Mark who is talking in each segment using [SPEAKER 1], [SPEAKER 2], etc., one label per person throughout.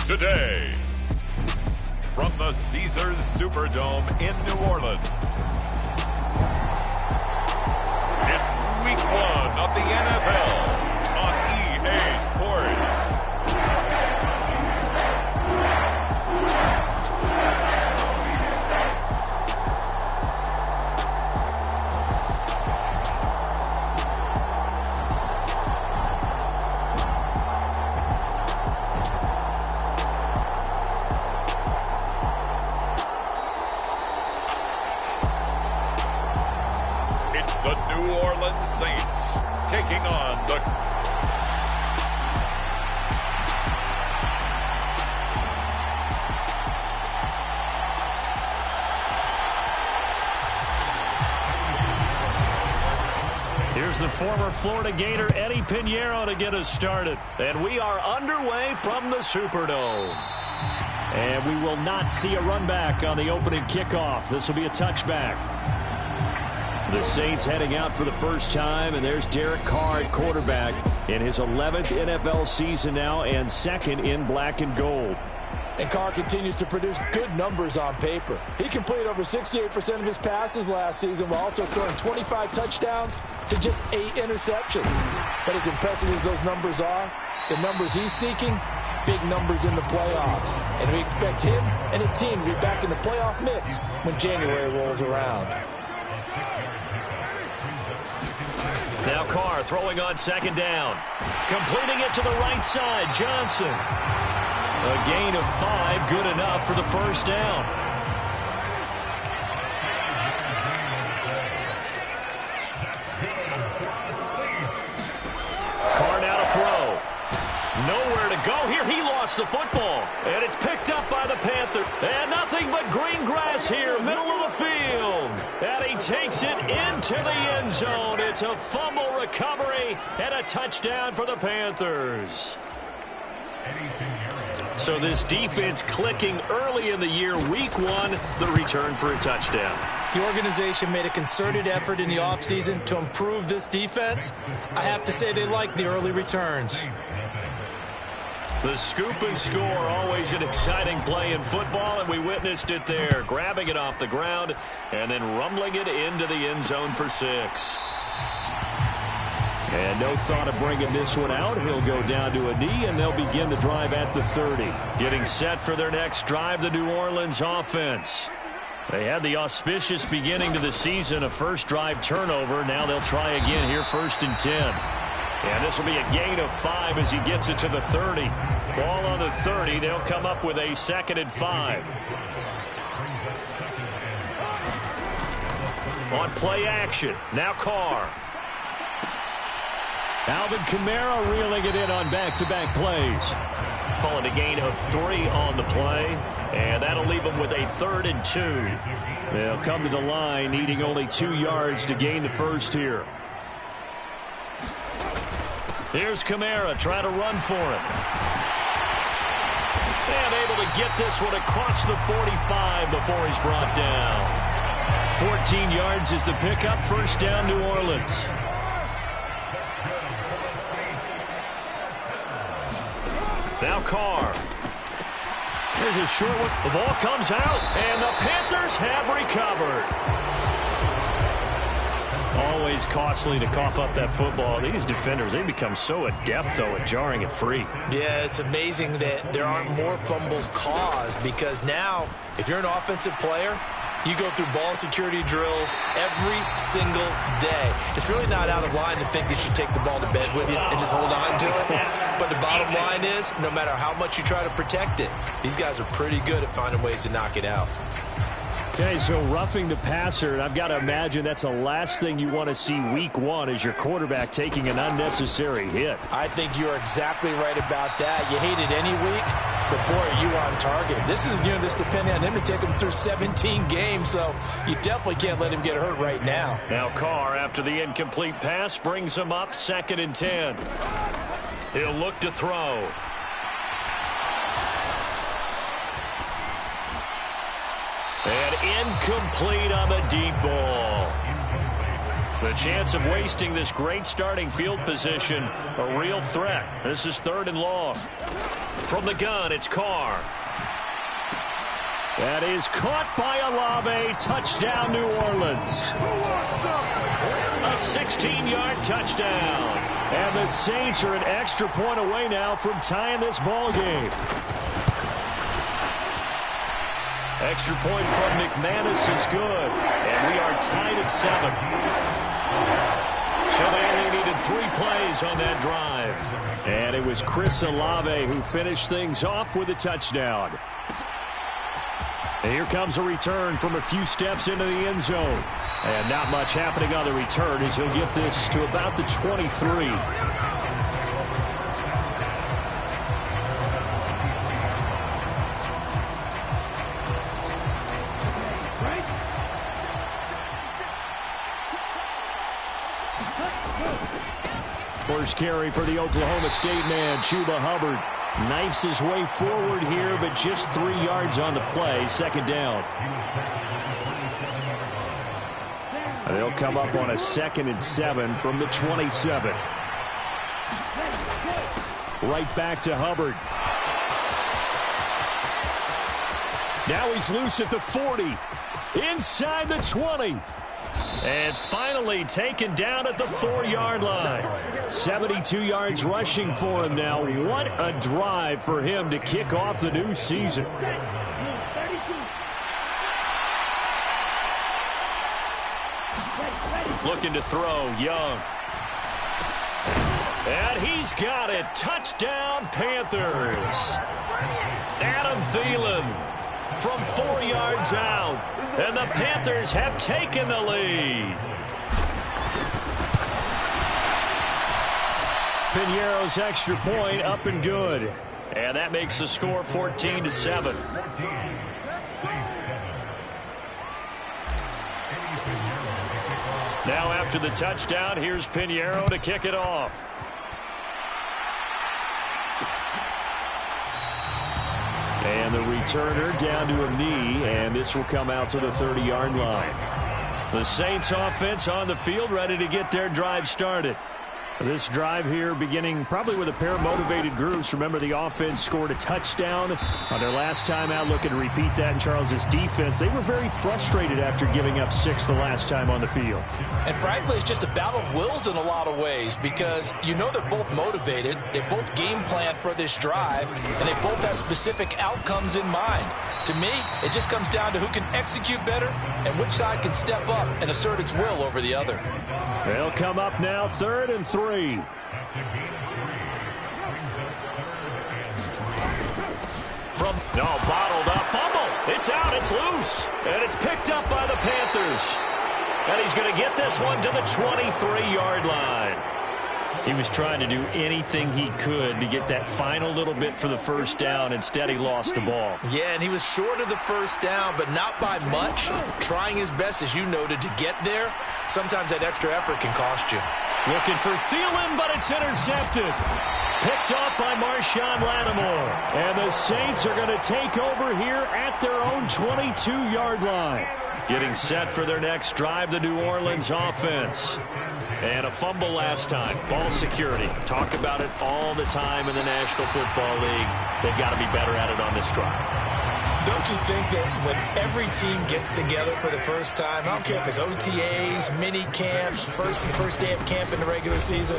[SPEAKER 1] Today, from the Caesars Superdome in New Orleans, it's Week 1 of the NFL on EA Sports. The New Orleans Saints taking on the
[SPEAKER 2] Here's the former Florida Gator Eddie Pinheiro to get us started. And we are underway from the Superdome. And we will not see a run back on the opening kickoff. This will be a touchback. The Saints heading out for the first time, and there's Derek Carr at quarterback in his 11th NFL season now and second in black and gold.
[SPEAKER 3] And Carr continues to produce good numbers on paper. He completed over 68% of his passes last season while also throwing 25 touchdowns to just 8 interceptions. But as impressive as those numbers are, the numbers he's seeking, big numbers in the playoffs. And we expect him and his team to be back in the playoff mix when January rolls around.
[SPEAKER 2] Now Carr throwing on second down. Completing it to the right side, Johnson. A gain of 5, good enough for the first down. Carr now to throw. Nowhere to go here. He lost the football. And it's picked up by the Panthers. And nothing but green grass here, middle of the field. And he takes it into the end zone. It's a fumble recovery and a touchdown for the Panthers. So this defense clicking early in the year. Week 1, the return for a touchdown.
[SPEAKER 4] The organization made a concerted effort in the offseason to improve this defense. I have to say they like the early returns.
[SPEAKER 2] The scoop and score, always an exciting play in football, and we witnessed it there. Grabbing it off the ground and then rumbling it into the end zone for 6. And no thought of bringing this one out. He'll go down to a knee, and they'll begin the drive at the 30. Getting set for their next drive, the New Orleans offense. They had the auspicious beginning to the season, a first drive turnover. Now they'll try again here, 1st and 10. And this will be a gain of 5 as he gets it to the 30. Ball on the 30. They'll come up with a 2nd and 5. On play action. Now Carr. Alvin Kamara reeling it in on back-to-back plays. Calling a gain of 3 on the play. And that'll leave them with a 3rd and 2. They'll come to the line needing only 2 yards to gain the first here. Here's Kamara trying to run for it. And able to get this one across the 45 before he's brought down. 14 yards is the pickup. First down, New Orleans. Now Carr. Here's a short one. The ball comes out, and the Panthers have recovered. Always costly to cough up that football. These defenders, they become so adept, though, at jarring it free.
[SPEAKER 4] Yeah, it's amazing that there aren't more fumbles caused because now, if you're an offensive player, you go through ball security drills every single day. It's really not out of line to think that you take the ball to bed with you and just hold on to it. But the bottom line is, no matter how much you try to protect it, these guys are pretty good at finding ways to knock it out.
[SPEAKER 2] Okay, so roughing the passer, and I've got to imagine that's the last thing you want to see week 1 is your quarterback taking an unnecessary hit.
[SPEAKER 3] I think you're exactly right about that. You hate it any week, but boy, are you on target. This is, this depending on him to take him through 17 games, so you definitely can't let him get hurt right now.
[SPEAKER 2] Now Carr, after the incomplete pass, brings him up 2nd and 10. He'll look to throw. And incomplete on the deep ball. The chance of wasting this great starting field position, a real threat. This is 3rd and long. From the gun, it's Carr. That is caught by Olave. Touchdown, New Orleans. A 16-yard touchdown. And the Saints are an extra point away now from tying this ball game. Extra point from McManus is good. And we are tied at 7. So they only needed 3 plays on that drive. And it was Chris Olave who finished things off with a touchdown. And here comes a return from a few steps into the end zone. And not much happening on the return as he'll get this to about the 23. First carry for the Oklahoma State man, Chuba Hubbard. Knifes his way forward here, but just 3 yards on the play. Second down. And they'll come up on a 2nd and 7 from the 27. Right back to Hubbard. Now he's loose at the 40. Inside the 20. And finally taken down at the 4-yard line. 72 yards rushing for him now. What a drive for him to kick off the new season. Looking to throw, Young. And he's got it. Touchdown, Panthers. Adam Thielen from 4 yards out. And the Panthers have taken the lead. Piñeiro's extra point up and good. And that makes the score 14-7. Now after the touchdown, here's Piñeiro to kick it off. And the returner down to a knee, and this will come out to the 30-yard line. The Saints offense on the field, ready to get their drive started. This drive here beginning probably with a pair of motivated groups. Remember, the offense scored a touchdown on their last time out. Looking to repeat that in Charles's defense. They were very frustrated after giving up 6 the last time on the field. And frankly, it's just a battle of wills in a lot of ways because you know they're both motivated. They both game plan for this drive, and they both have specific outcomes in mind. To me, it just comes down to who can execute better and which side can step up and assert its will over the other. They'll come up now 3rd and 3. Bottled up, fumble. It's out, it's loose, and it's picked up by the Panthers. And he's going to get this one to the 23-yard line. He was trying to do anything he could to get that final little bit for the first down. Instead, he lost the ball. Yeah, and he was short of the first down, but not by much. Trying his best, as you noted, to get there. Sometimes that extra effort can cost you. Looking for Thielen, but it's intercepted. Picked off by Marshawn Lattimore. And the Saints are going to take over here at their own 22-yard line. Getting set for their next drive, the New Orleans offense. And a fumble last time. Ball security. Talk about it all the time in the National Football League. They've got to be better at it on this drive. Don't you think that when every team gets together for the first time, I don't care if it's OTAs, mini camps, first day of camp in the regular season,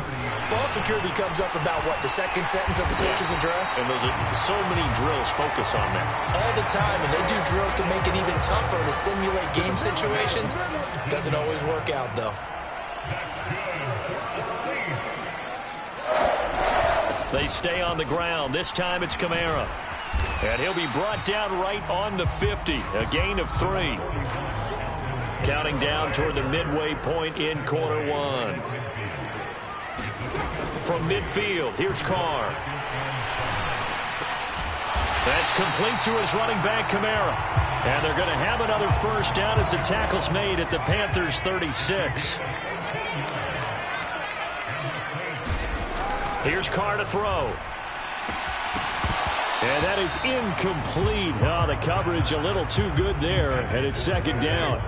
[SPEAKER 2] ball security comes up about, what, the second sentence of the coach's address? And those are so many drills focus on that. All the time, and they do drills to make it even tougher to simulate game situations. Doesn't always work out, though. They stay on the ground. This time it's Kamara. And he'll be brought down right on the 50. A gain of 3. Counting down toward the midway point in quarter 1. From midfield, here's Carr. That's complete to his running back, Kamara. And they're going to have another first down as the tackle's made at the Panthers' 36. Here's Carr to throw. And that is incomplete. Oh, the coverage a little too good there, and it's second down.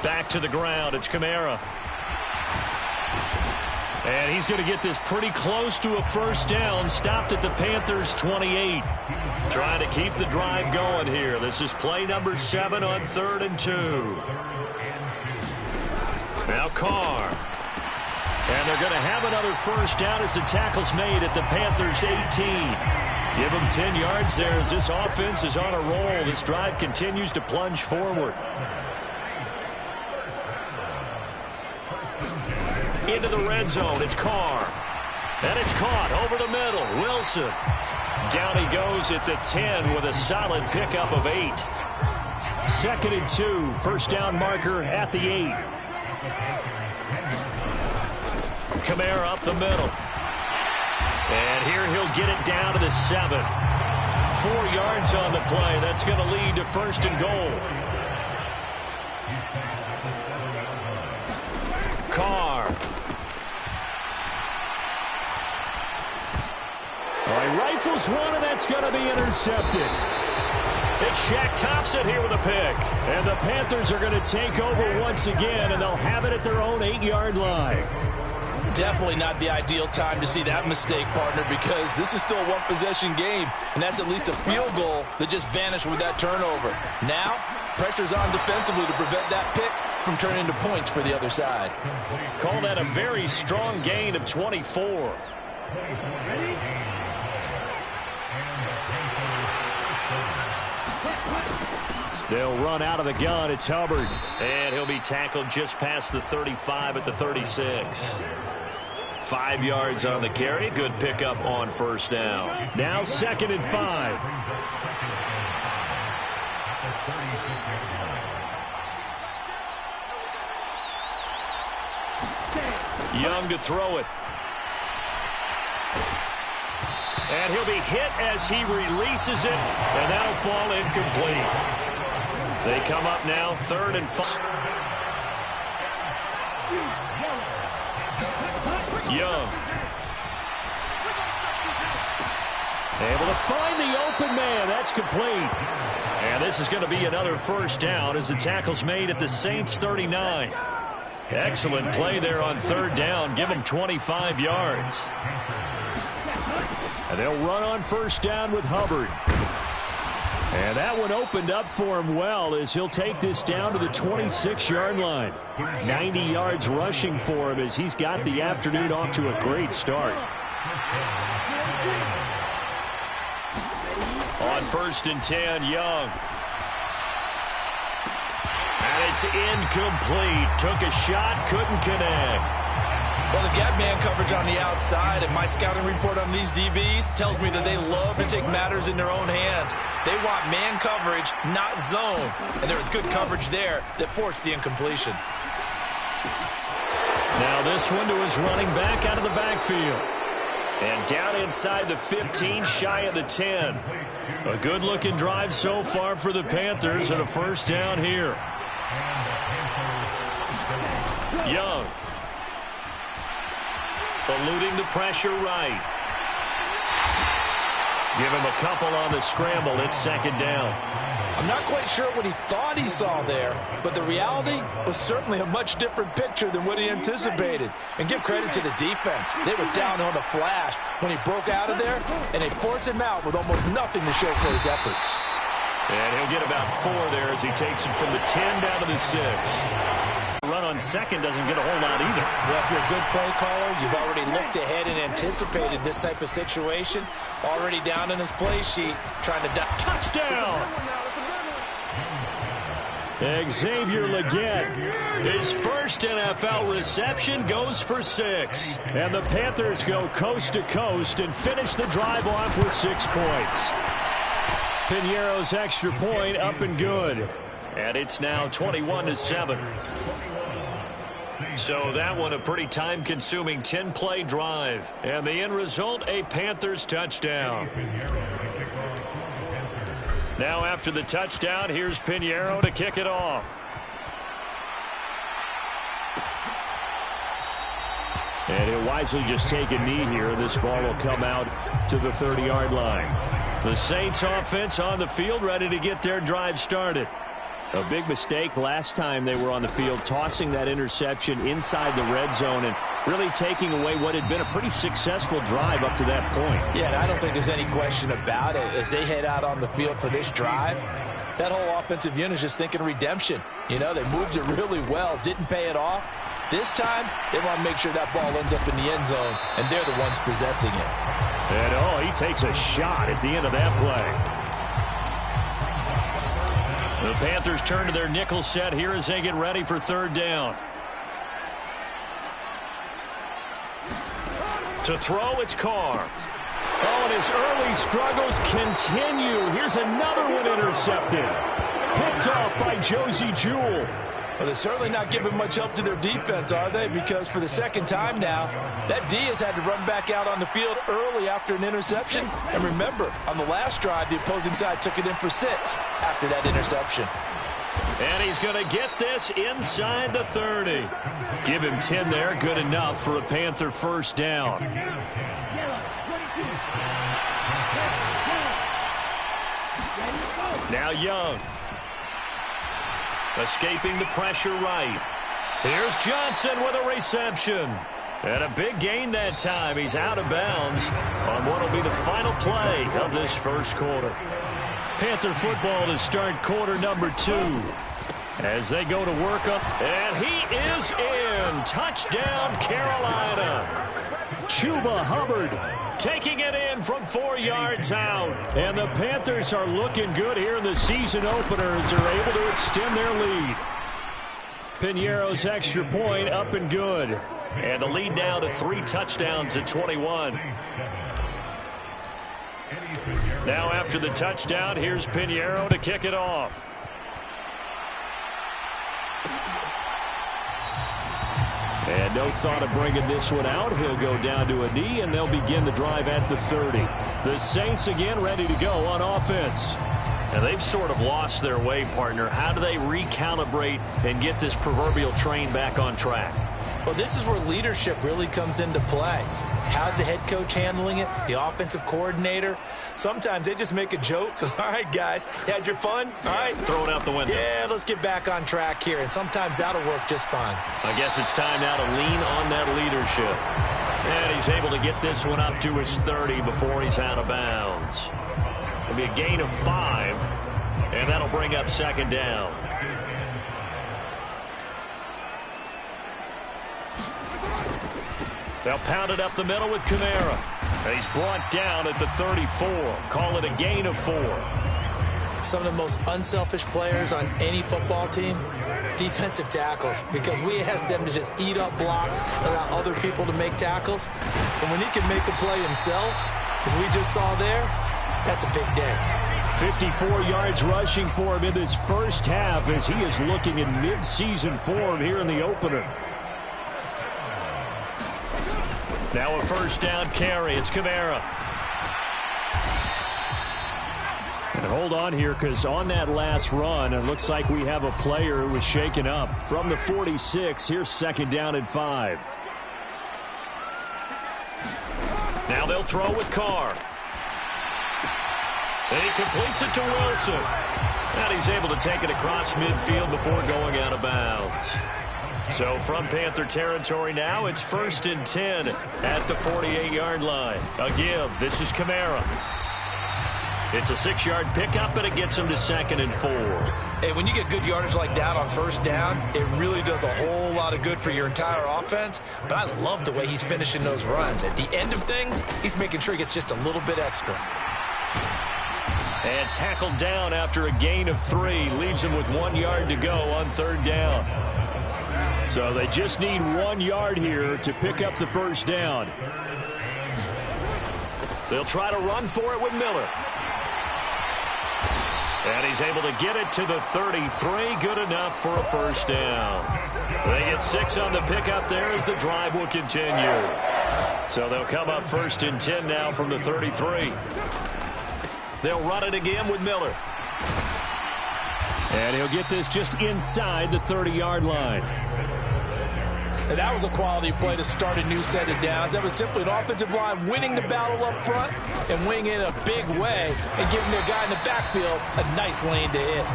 [SPEAKER 2] Back to the ground. It's Kamara. And he's going to get this pretty close to a first down. Stopped at the Panthers' 28. Trying to keep the drive going here. This is play number 7 on 3rd and 2. Now Carr. And they're going to have another first down as the tackle's made at the Panthers' 18. Give them 10 yards there as this offense is on a roll. This drive continues to plunge forward. Into the red zone. It's Carr. And it's caught over the middle. Wilson. Down he goes at the 10 with a solid pickup of 8. 2nd and 2. First down marker at the 8. Kamara up the middle. And here he'll get it down to the 7. 4 yards on the play. That's going to lead to 1st and goal. Carr. He rifles one, and that's going to be intercepted. It's Shaq Thompson here with a pick. And the Panthers are going to take over once again, and they'll have it at their own 8-yard line.
[SPEAKER 4] Definitely not the ideal time to see that mistake, partner, because this is still a one-possession game, and that's at least a field goal that just vanished with that turnover. Now, pressure's on defensively to prevent that pick from turning into points for the other side.
[SPEAKER 2] Call that a very strong gain of 24. They'll run out of the gun. It's Hubbard. And he'll be tackled just past the 35 at the 36. 5 yards on the carry. Good pickup on first down. Now 2nd and 5. Young to throw it. And he'll be hit as he releases it. And that'll fall incomplete. They come up now 3rd and 5. Young. Able to find the open man. That's complete. And this is going to be another first down as the tackle's made at the Saints' 39. Excellent play there on 3rd down. Give them 25 yards. And they'll run on first down with Hubbard. And that one opened up for him well as he'll take this down to the 26-yard line. 90 yards rushing for him as he's got the afternoon off to a great start. On 1st and 10, Young. And it's incomplete. Took a shot, couldn't connect.
[SPEAKER 4] Well, they've got man coverage on the outside, and my scouting report on these DBs tells me that they love to take matters in their own hands. They want man coverage, not zone. And there was good coverage there that forced the incompletion.
[SPEAKER 2] Now this one to his running back out of the backfield. And down inside the 15, shy of the 10. A good-looking drive so far for the Panthers, and a first down here. Young. Eluding the pressure right. Give him a couple on the scramble. It's 2nd down.
[SPEAKER 3] I'm not quite sure what he thought he saw there, but the reality was certainly a much different picture than what he anticipated. And give credit to the defense. They were down on the flash when he broke out of there, and they forced him out with almost nothing to show for his efforts.
[SPEAKER 2] And he'll get about 4 there as he takes it from the 10 down to the 6. Run on 2nd doesn't get a whole lot either.
[SPEAKER 4] Well, if you're a good play caller, you've already looked ahead and anticipated this type of situation. Already down in his play sheet, trying to
[SPEAKER 2] touchdown! Xavier Legette, his first NFL reception, goes for 6. And the Panthers go coast to coast and finish the drive off with 6 points. Piñeiro's extra point up and good. And it's now 21-7. So that one a pretty time-consuming 10-play drive. And the end result, a Panthers touchdown. Now after the touchdown, here's Piñeiro to kick it off. And he'll wisely just take a knee here. This ball will come out to the 30-yard line. The Saints offense on the field, ready to get their drive started. A big mistake last time they were on the field, tossing that interception inside the red zone, and really taking away what had been a pretty successful drive up to that point.
[SPEAKER 3] Yeah, and I don't think there's any question about it. As they head out on the field for this drive, that whole offensive unit is just thinking redemption. You know, they moved it really well, didn't pay it off. This time, they want to make sure that ball ends up in the end zone, and they're the ones possessing it.
[SPEAKER 2] And, he takes a shot at the end of that play. The Panthers turn to their nickel set here as they get ready for third down. To throw, it's Carr. Oh, and his early struggles continue. Here's another one intercepted. Picked off by Josie Jewell.
[SPEAKER 3] Well, they're certainly not giving much help to their defense, are they? Because for the second time now, that D has had to run back out on the field early after an interception. And remember, on the last drive, the opposing side took it in for 6 after that interception.
[SPEAKER 2] And he's going to get this inside the 30. Give him 10 there. Good enough for a Panther first down. Now Young. Escaping the pressure right. Here's Johnson with a reception. And a big gain that time. He's out of bounds on what will be the final play of this first quarter. Panther football to start quarter number 2. As they go to work up. And he is in. Touchdown, Carolina. Chuba Hubbard taking it in from 4 yards out. And the Panthers are looking good here in the season opener as they're able to extend their lead. Piñeiro's extra point up and good. And the lead now to 3 touchdowns at 21. Now after the touchdown, here's Piñeiro to kick it off. And no thought of bringing this one out. He'll go down to a knee, and they'll begin the drive at the 30. The Saints again ready to go on offense. And they've sort of lost their way, partner. How do they recalibrate and get this proverbial train back on track?
[SPEAKER 4] Well, this is where leadership really comes into play. How's the head coach handling it? The offensive coordinator? Sometimes they just make a joke. All right, guys, had your fun? All right.
[SPEAKER 2] Throw it out the window.
[SPEAKER 4] Yeah, let's get back on track here. And sometimes that'll work just fine.
[SPEAKER 2] I guess it's time now to lean on that leadership. And he's able to get this one up to his 30 before he's out of bounds. It'll be a gain of 5, and that'll bring up second down. They'll pound it up the middle with Kamara. And he's brought down at the 34. Call it a gain of 4.
[SPEAKER 4] Some of the most unselfish players on any football team, defensive tackles, because we ask them to just eat up blocks, allow other people to make tackles. And when he can make a play himself, as we just saw there, that's a big day.
[SPEAKER 2] 54 yards rushing for him in this first half as he is looking in mid-season form here in the opener. Now a first down carry. It's Kamara. And hold on here, because on that last run, it looks like we have a player who was shaken up. From the 46, here's second down and 5. Now they'll throw with Carr. And he completes it to Wilson. And he's able to take it across midfield before going out of bounds. So from Panther territory now, it's 1st and 10 at the 48-yard line. A give. This is Kamara. It's a 6-yard pickup, and it gets him to 2nd and 4.
[SPEAKER 4] Hey, when you get good yardage like that on first down, it really does a whole lot of good for your entire offense. But I love the way he's finishing those runs. At the end of things, he's making sure he gets just a little bit extra.
[SPEAKER 2] And tackled down after a gain of 3. Leaves him with 1 yard to go on third down. So they just need 1 yard here to pick up the first down. They'll try to run for it with Miller. And he's able to get it to the 33. Good enough for a first down. They get 6 on the pickup there as the drive will continue. So they'll come up 1st and 10 now from the 33. They'll run it again with Miller. And he'll get this just inside the 30-yard line.
[SPEAKER 3] And that was a quality play to start a new set of downs. That was simply an offensive line winning the battle up front and winning in a big way and giving their guy in the backfield a nice lane to hit.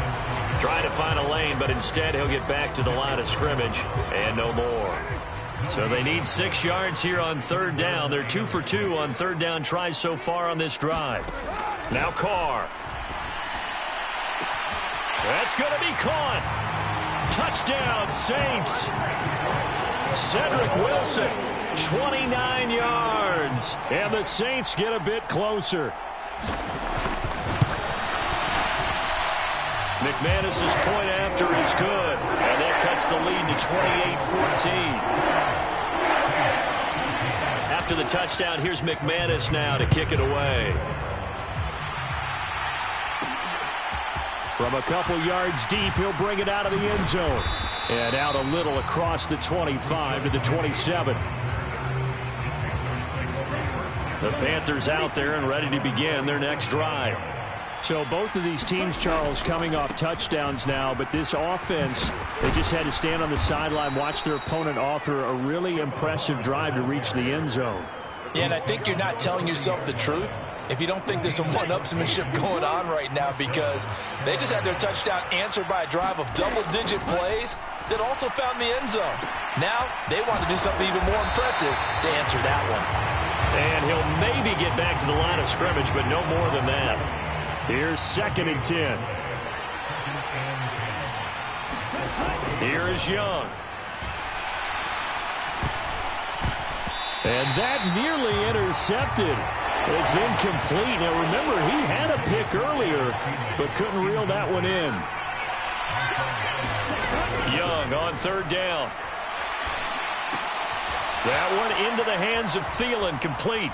[SPEAKER 2] Trying to find a lane, but instead he'll get back to the line of scrimmage and no more. So they need 6 yards here on third down. They're 2 for 2 on third down tries so far on this drive. Now Carr. That's going to be caught. Touchdown, Saints. Cedric Wilson, 29 yards. And the Saints get a bit closer. McManus's point after is good. And that cuts the lead to 28-14. After the touchdown, here's McManus now to kick it away. From a couple yards deep, he'll bring it out of the end zone. And out a little across the 25 to the 27. The Panthers out there and ready to begin their next drive. So both of these teams, Charles, coming off touchdowns now, but this offense, they just had to stand on the sideline, watch their opponent author a really impressive drive to reach the end zone.
[SPEAKER 4] Yeah, and I think you're not telling yourself the truth if you don't think there's some one-upsmanship going on right now, because they just had their touchdown answered by a drive of double-digit plays that also found the end zone. Now they want to do something even more impressive to answer that one.
[SPEAKER 2] And he'll maybe get back to the line of scrimmage, but no more than that. Here's 2nd and 10. Here is Young. And that nearly intercepted. It's incomplete. Now remember, he had a pick earlier, but couldn't reel that one in. Young on third down. That one into the hands of Thielen, complete.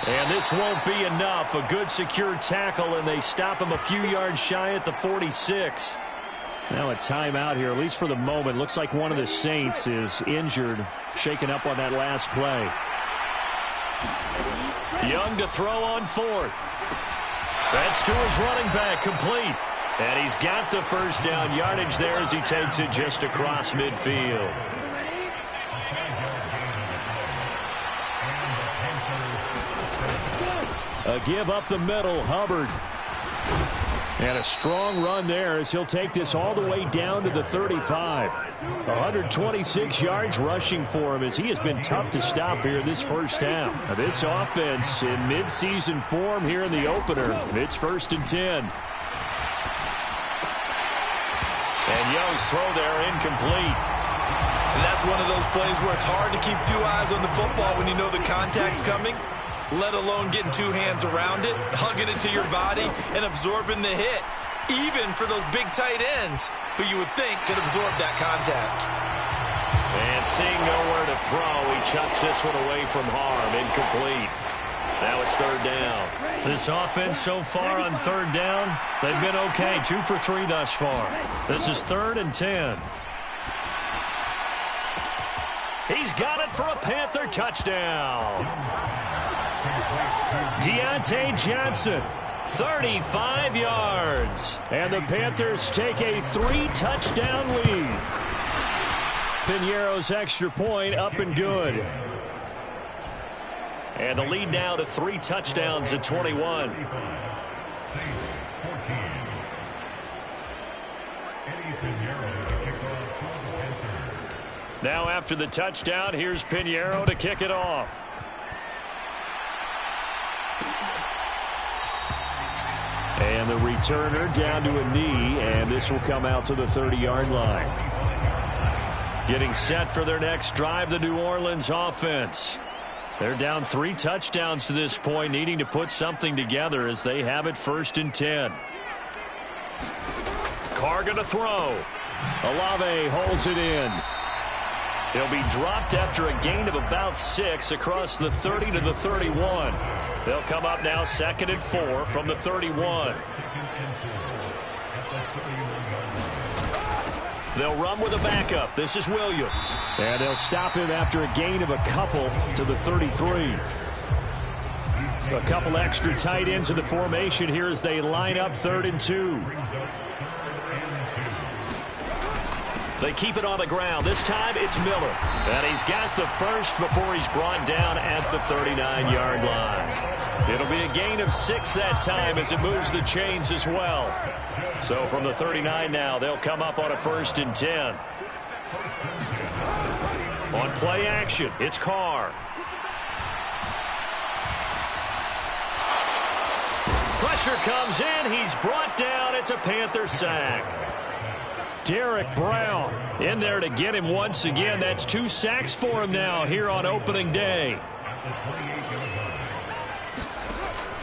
[SPEAKER 2] And this won't be enough. A good secure tackle, and they stop him a few yards shy at the 46. Now a timeout here, at least for the moment. Looks like one of the Saints is injured, shaken up on that last play. Young to throw on 4th. That's to his running back, complete. And he's got the first down yardage there as he takes it just across midfield. A give up the middle, Hubbard. And a strong run there as he'll take this all the way down to the 35. 126 yards rushing for him as he has been tough to stop here in this first half. Now this offense in midseason form here in the opener. It's 1st and 10. And Young's throw there incomplete.
[SPEAKER 4] And that's one of those plays where it's hard to keep 2 eyes on the football when you know the contact's coming, let alone getting 2 hands around it, hugging it to your body, and absorbing the hit, even for those big tight ends who you would think could absorb that contact.
[SPEAKER 2] And seeing nowhere to throw, he chucks this one away from harm, incomplete. Now it's third down. This offense so far on third down, they've been okay, 2 for 3 thus far. This is 3rd and 10. He's got it for a Panther touchdown. Deontay Johnson, 35 yards. And the Panthers take a 3-touchdown lead. Piñeiro's extra point up and good. And the lead now to 3 touchdowns at 21. Now after the touchdown, here's Piñeiro to kick it off. And the returner down to a knee, and this will come out to the 30-yard line. Getting set for their next drive, the New Orleans offense. They're down 3 touchdowns to this point, needing to put something together as they have it 1st and 10. Carr going to throw. Olave holds it in. He'll be dropped after a gain of about 6 across the 30 to the 31. They'll come up now 2nd and 4 from the 31. They'll run with a backup. This is Williams. And they'll stop him after a gain of a couple to the 33. A couple extra tight ends in the formation here as they line up 3rd and 2. They keep it on the ground. This time it's Miller. And he's got the first before he's brought down at the 39-yard line. It'll be a gain of 6 that time as it moves the chains as well. So from the 39 now, they'll come up on a 1st and 10. On play action, it's Carr. Pressure comes in. He's brought down. It's a Panther sack. Derek Brown in there to get him once again. That's 2 sacks for him now here on opening day.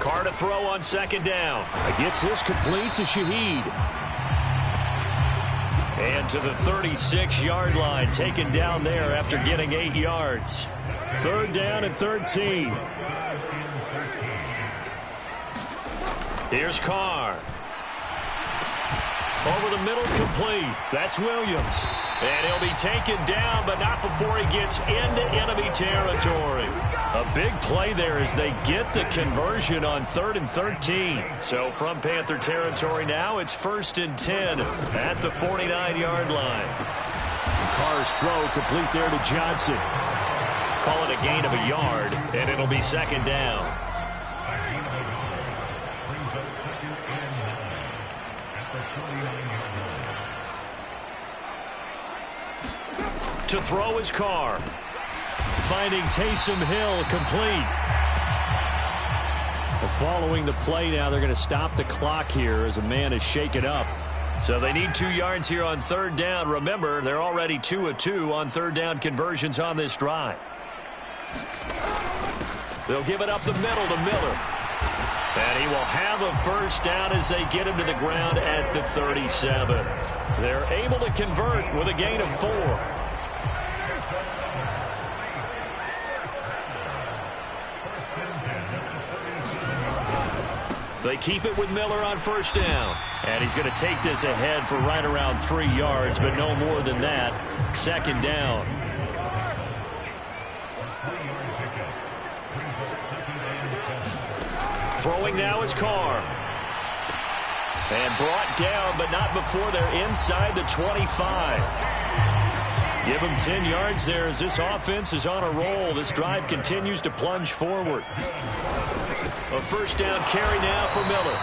[SPEAKER 2] Carr to throw on second down. Gets this complete to Shaheed. And to the 36-yard line, taken down there after getting 8 yards. Third down and 13. Here's Carr. Over the middle, complete. That's Williams. And he'll be taken down, but not before he gets into enemy territory. A big play there as they get the conversion on 3rd and 13. So from Panther territory now, it's 1st and 10 at the 49-yard line. Carr's throw complete there to Johnson. Call it a gain of a yard, and it'll be 2nd down. To throw his Carr. Finding Taysom Hill, complete. Following the play now, they're going to stop the clock here as a man is shaken up. So they need 2 yards here on 3rd down. Remember, they're already 2 of 2 on 3rd down conversions on this drive. They'll give it up the middle to Miller. And he will have a 1st down as they get him to the ground at the 37. They're able to convert with a gain of 4. They keep it with Miller on 1st down. And he's going to take this ahead for right around 3 yards, but no more than that. 2nd down. Throwing now is Carr. And brought down, but not before they're inside the 25. Give him 10 yards there as this offense is on a roll. This drive continues to plunge forward. A 1st down carry now for Miller.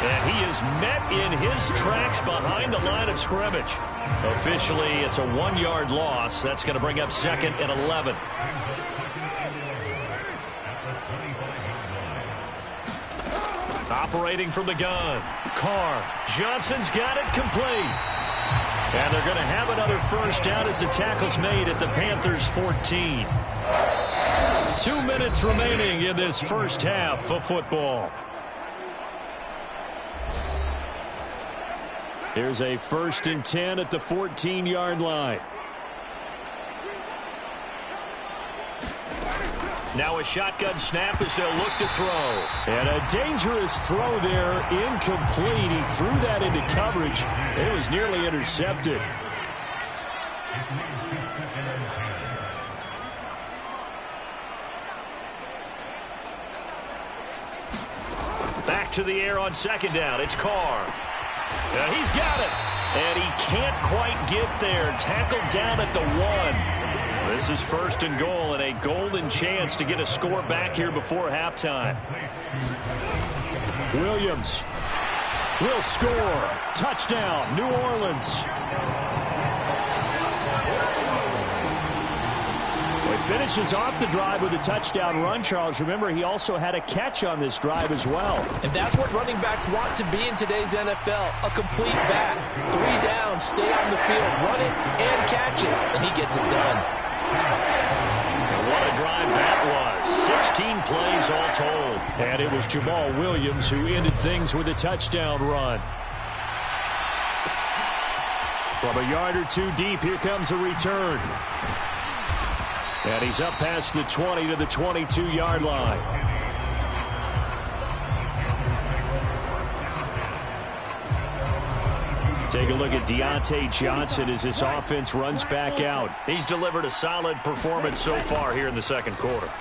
[SPEAKER 2] And he is met in his tracks behind the line of scrimmage. Officially, it's a 1-yard loss. That's going to bring up 2nd and 11. Operating from the gun. Carr. Johnson's got it complete. And they're going to have another 1st down as the tackle's made at the Panthers' 14. 2 minutes remaining in this first half of football. Here's a 1st and 10 at the 14-yard line. Now a shotgun snap as they'll look to throw. And a dangerous throw there, incomplete. He threw that into coverage. It was nearly intercepted. Back to the air on 2nd down. It's Carr. And he's got it. And he can't quite get there. Tackled down at the 1. This is 1st and goal and a golden chance to get a score back here before halftime. Williams will score. Touchdown, New Orleans. Well, he finishes off the drive with a touchdown run, Charles. Remember, he also had a catch on this drive as well.
[SPEAKER 4] And that's what running backs want to be in today's NFL. A complete back. 3 down, stay on the field, run it, and catch it. And he gets it done.
[SPEAKER 2] And what a drive that was. 16 plays all told. And it was Jamal Williams who ended things with a touchdown run. From a yard or 2 deep, here comes a return. And he's up past the 20 to the 22-yard line. Take a look at Deontay Johnson as this offense runs back out. He's delivered a solid performance so far here in the 2nd quarter.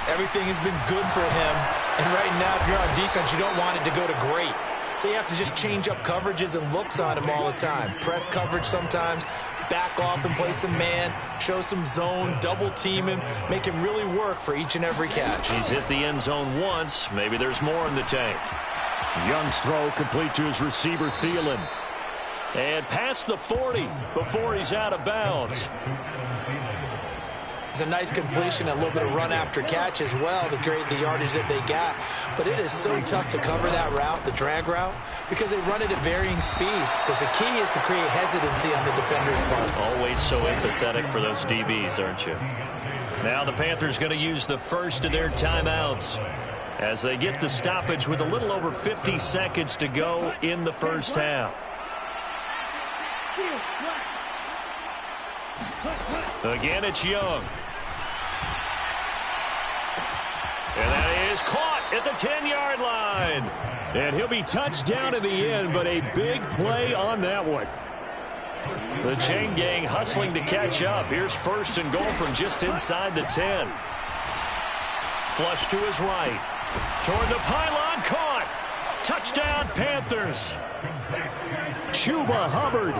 [SPEAKER 4] Everything has been good for him. And right now, if you're on defense, you don't want it to go to great. So you have to just change up coverages and looks on him all the time. Press coverage sometimes, back off and play some man, show some zone, double team him, make him really work for each and every catch.
[SPEAKER 2] He's hit the end zone once. Maybe there's more in the tank. Young's throw complete to his receiver, Thielen. And past the 40 before he's out of bounds.
[SPEAKER 4] It's a nice completion, a little bit of run after catch as well to create the yardage that they got. But it is so tough to cover that route, the drag route, because they run it at varying speeds. Because the key is to create hesitancy on the defender's part.
[SPEAKER 2] Always so empathetic for those DBs, aren't you? Now the Panthers going to use the first of their timeouts as they get the stoppage with a little over 50 seconds to go in the first half. Again, it's Young. And that is caught at the 10-yard line. And he'll be touched down in the end, but a big play on that one. The chain gang hustling to catch up. Here's first and goal from just inside the 10. Flush to his right. Toward the pylon, caught. Touchdown, Panthers. Chuba Hubbard.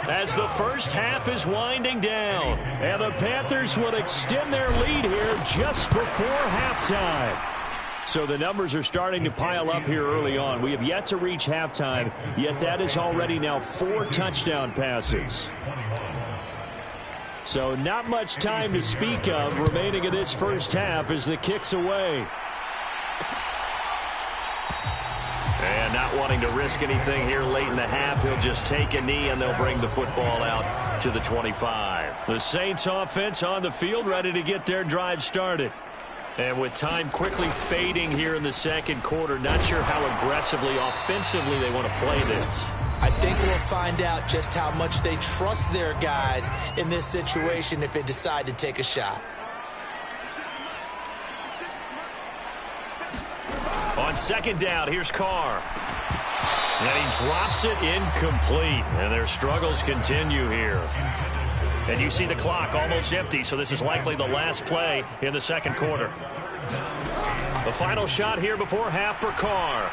[SPEAKER 2] As the first half is winding down. And the Panthers will extend their lead here just before halftime. So the numbers are starting to pile up here early on. We have yet to reach halftime, yet that is already now 4 touchdown passes. So not much time to speak of remaining in this first half as the kick's away. And not wanting to risk anything here late in the half, he'll just take a knee and they'll bring the football out to the 25. The Saints offense on the field ready to get their drive started. And with time quickly fading here in the second quarter, not sure how aggressively, offensively they want to play this.
[SPEAKER 4] I think we'll find out just how much they trust their guys in this situation if they decide to take a shot.
[SPEAKER 2] On second down, here's Carr. And he drops it incomplete. And their struggles continue here. And you see the clock almost empty, so this is likely the last play in the second quarter. The final shot here before half for Carr.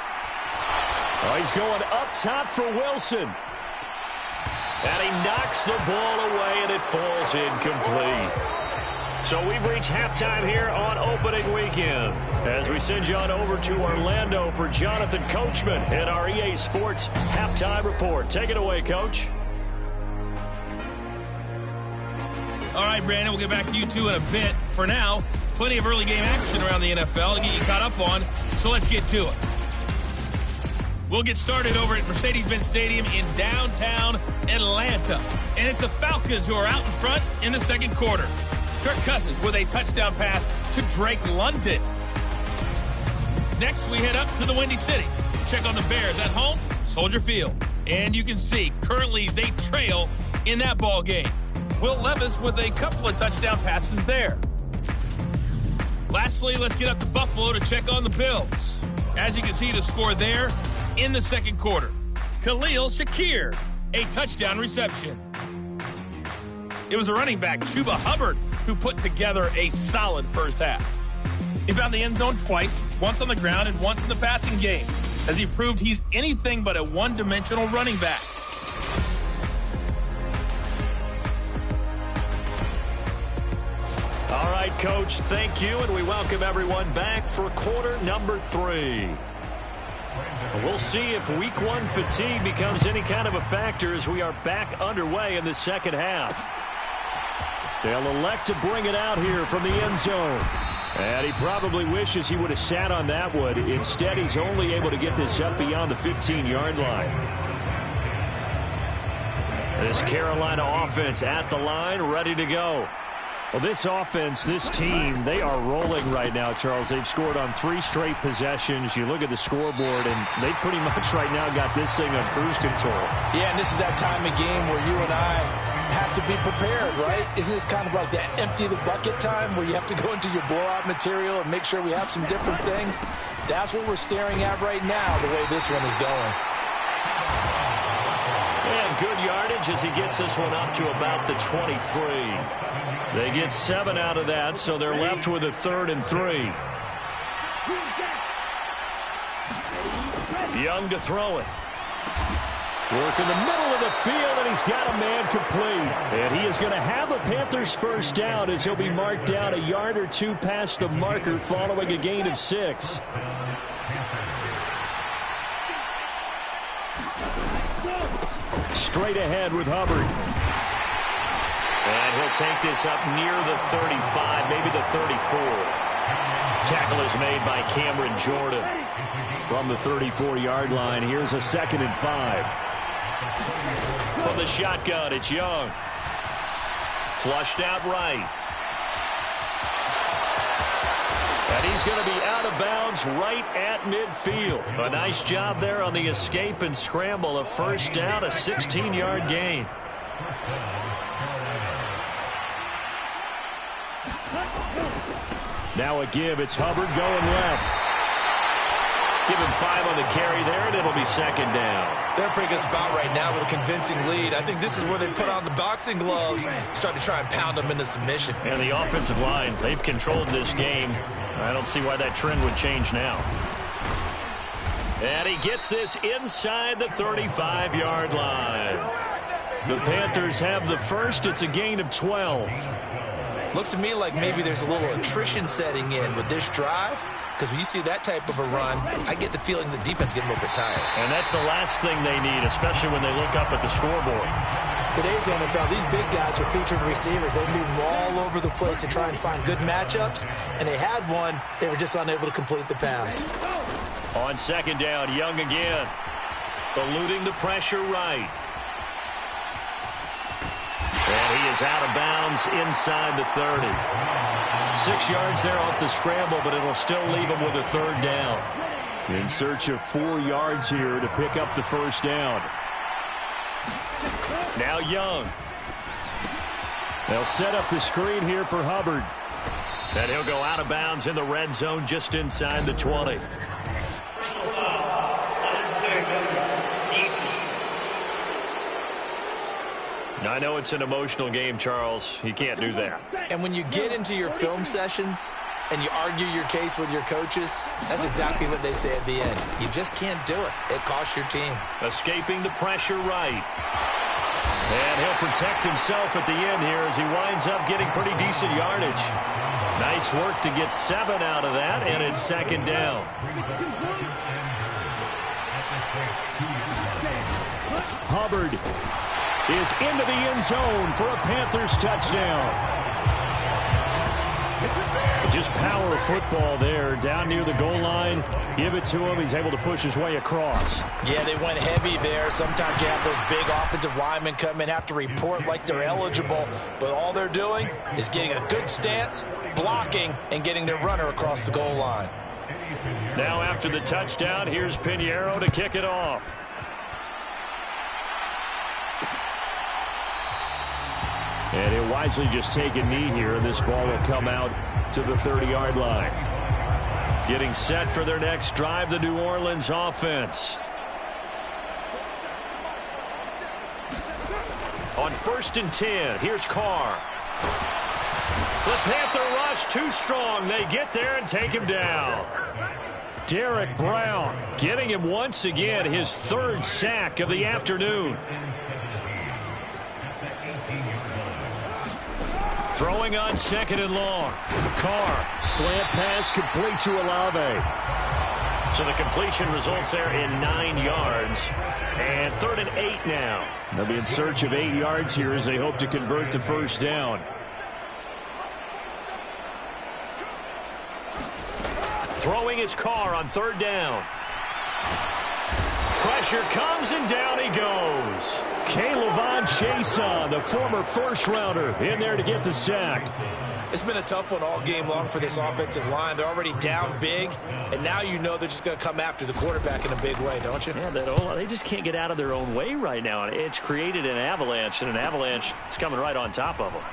[SPEAKER 2] Oh, he's going up top for Wilson. And he knocks the ball away, and it falls incomplete. So we've reached halftime here on opening weekend. As we send you on over to Orlando for Jonathan Coachman and our EA Sports Halftime Report. Take it away, Coach.
[SPEAKER 5] All right, Brandon, we'll get back to you two in a bit. For now, plenty of early game action around the NFL to get you caught up on, so let's get to it. We'll get started over at Mercedes-Benz Stadium in downtown Atlanta. And it's the Falcons who are out in front in the second quarter. Kirk Cousins with a touchdown pass to Drake London. Next, we head up to the Windy City. Check on the Bears at home, Soldier Field. And you can see, currently they trail in that ball game. Will Levis with a couple of touchdown passes there. Lastly, let's get up to Buffalo to check on the Bills. As you can see, the score there in the second quarter. Khalil Shakir, a touchdown reception. It was a running back, Chuba Hubbard, who put together a solid first half. He found the end zone twice, once on the ground and once in the passing game, as he proved he's anything but a one-dimensional running back.
[SPEAKER 2] All right, Coach, thank you, and we welcome everyone back for quarter number 3. We'll see if week 1 fatigue becomes any kind of a factor as we are back underway in the second half. They'll elect to bring it out here from the end zone. And he probably wishes he would have sat on that one. Instead, he's only able to get this up beyond the 15-yard line. This Carolina offense at the line, ready to go. Well, this offense, this team, they are rolling right now, Charles. They've scored on 3 straight possessions. You look at the scoreboard, and they pretty much right now got this thing on cruise control.
[SPEAKER 4] Yeah, and this is that time of game where you and I have to be prepared, right? Isn't this kind of like that empty the bucket time where you have to go into your blowout material and make sure we have some different things? That's what we're staring at right now, the way this one is going.
[SPEAKER 2] And good yardage as he gets this one up to about the 23. They get 7 out of that, so they're left with a 3rd and 3. Young to throw it. Work in the middle of the field, and he's got a man complete. And he is going to have a Panthers first down as he'll be marked down a yard or 2 past the marker following a gain of 6. Straight ahead with Hubbard. And he'll take this up near the 35, maybe the 34. Tackle is made by Cameron Jordan.
[SPEAKER 6] From the 34-yard line, here's a 2nd and 5.
[SPEAKER 2] From the shotgun, it's Young. Flushed out right. And he's going to be out of bounds right at midfield. A nice job there on the escape and scramble. A first down, a 16-yard gain.
[SPEAKER 6] Now a give. It's Hubbard going left.
[SPEAKER 2] Give him 5 on the carry there, and it'll be 2nd down.
[SPEAKER 4] They're in a pretty good spot right now with a convincing lead. I think this is where they put on the boxing gloves, start to try and pound them into submission.
[SPEAKER 2] And the offensive line, they've controlled this game. I don't see why that trend would change now. And he gets this inside the 35-yard line. The Panthers have the first. It's a gain of 12.
[SPEAKER 4] Looks to me like maybe there's a little attrition setting in with this drive, because when you see that type of a run, I get the feeling the defense getting a little bit tired.
[SPEAKER 2] And that's the last thing they need, especially when they look up at the scoreboard.
[SPEAKER 4] Today's NFL, these big guys are featured receivers. They move all over the place to try and find good matchups, and they had one. They were just unable to complete the pass.
[SPEAKER 2] On 2nd down, Young again, eluding the pressure right. And he is out of bounds inside the 30. 6 yards there off the scramble, but it'll still leave him with a 3rd down.
[SPEAKER 6] In search of 4 yards here to pick up the first down.
[SPEAKER 2] Now Young.
[SPEAKER 6] They'll set up the screen here for Hubbard.
[SPEAKER 2] And he'll go out of bounds in the red zone just inside the 20. I know it's an emotional game, Charles. You can't do that.
[SPEAKER 4] And when you get into your film sessions and you argue your case with your coaches, that's exactly what they say at the end. You just can't do it. It costs your team.
[SPEAKER 2] Escaping the pressure right. And he'll protect himself at the end here as he winds up getting pretty decent yardage. Nice work to get 7 out of that, and it's 2nd down.
[SPEAKER 6] Hubbard is into the end zone for a Panthers touchdown. Just power football there, down near the goal line. Give it to him. He's able to push his way across.
[SPEAKER 3] Yeah, they went heavy there. Sometimes you have those big offensive linemen come in, have to report like they're eligible, but all they're doing is getting a good stance, blocking, and getting their runner across the goal line.
[SPEAKER 2] Now after the touchdown, here's Pinheiro to kick it off.
[SPEAKER 6] And he'll wisely just take a knee here, and this ball will come out to the 30-yard line.
[SPEAKER 2] Getting set for their next drive, the New Orleans offense. On 1st and 10, here's Carr. The Panther rush too strong. They get there and take him down.
[SPEAKER 6] Derek Brown
[SPEAKER 2] getting him once again, his 3rd sack of the afternoon. Throwing on 2nd and long. Carr.
[SPEAKER 6] Slant pass complete to Olave.
[SPEAKER 2] So the completion results there in 9 yards. And 3rd and 8 now.
[SPEAKER 6] They'll be in search of 8 yards here as they hope to convert the first down.
[SPEAKER 2] Throwing his Carr on 3rd down. Pressure comes and down he goes.
[SPEAKER 6] K'Lavon Chason, the former first-rounder, in there to get the sack.
[SPEAKER 4] It's been a tough one all game long for this offensive line. They're already down big, and now you know they're just going to come after the quarterback in a big way, don't you?
[SPEAKER 2] Yeah, they just can't get out of their own way right now. It's created an avalanche, and an avalanche is coming right on top of them.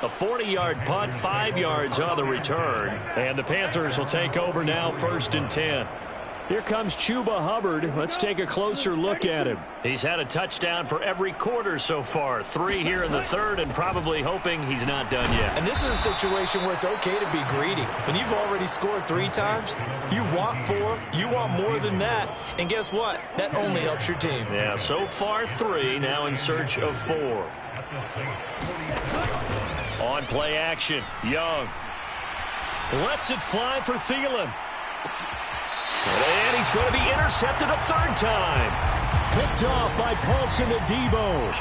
[SPEAKER 2] A 40-yard punt, 5 yards on the return. And the Panthers will take over now, 1st and 10.
[SPEAKER 6] Here comes Chuba Hubbard. Let's take a closer look at him.
[SPEAKER 2] He's had a touchdown for every quarter so far. 3 here in the 3rd, and probably hoping he's not done yet.
[SPEAKER 4] And this is a situation where it's okay to be greedy. When you've already scored 3 times, you want 4, you want more than that. And guess what? That only helps your team.
[SPEAKER 2] Yeah, so far 3, now in search of 4. On play action, Young lets it fly for Thielen. And he's going to be intercepted a 3rd time.
[SPEAKER 6] Picked off by Paulson Adebo.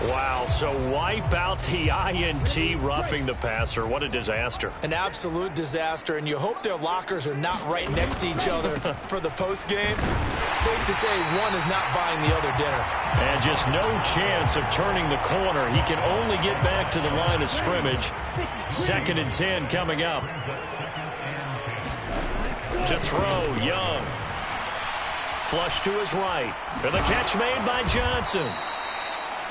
[SPEAKER 6] Wow, so wipe out the INT, roughing the passer. What a disaster.
[SPEAKER 4] An absolute disaster, and you hope their lockers are not right next to each other for the postgame. Safe to say one is not buying the other dinner.
[SPEAKER 6] And just no chance of turning the corner. He can only get back to the line of scrimmage. 2nd and 10 coming up. To throw, Young. Flush to his right. And the catch made by Johnson.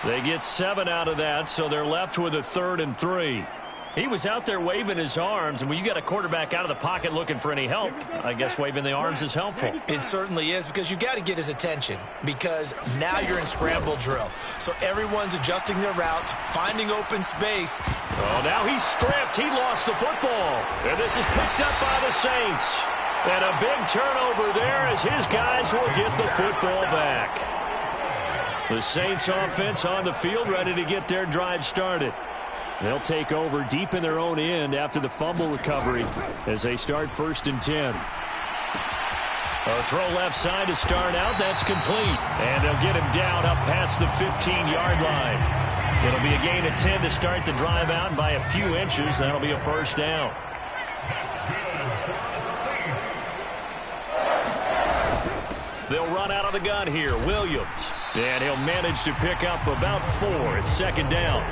[SPEAKER 6] They get 7 out of that, so they're left with a 3rd and 3. He was out there waving his arms, and when you got a quarterback out of the pocket looking for any help, I guess waving the arms is helpful.
[SPEAKER 4] It certainly is, because you got to get his attention, because now you're in scramble drill. So everyone's adjusting their routes, finding open space.
[SPEAKER 6] Oh, now he's stripped. He lost the football. And this is picked up by the Saints. And a big turnover there as his guys will get the football back. The Saints offense on the field ready to get their drive started. They'll take over deep in their own end after the fumble recovery as they start 1st and 10. A throw left side to start out. That's complete. And they'll get him down up past the 15-yard line. It'll be a gain of 10 to start the drive out, and by a few inches, that'll be a 1st down. They'll run out of the gun here. Williams. And he'll manage to pick up about 4. It's 2nd down.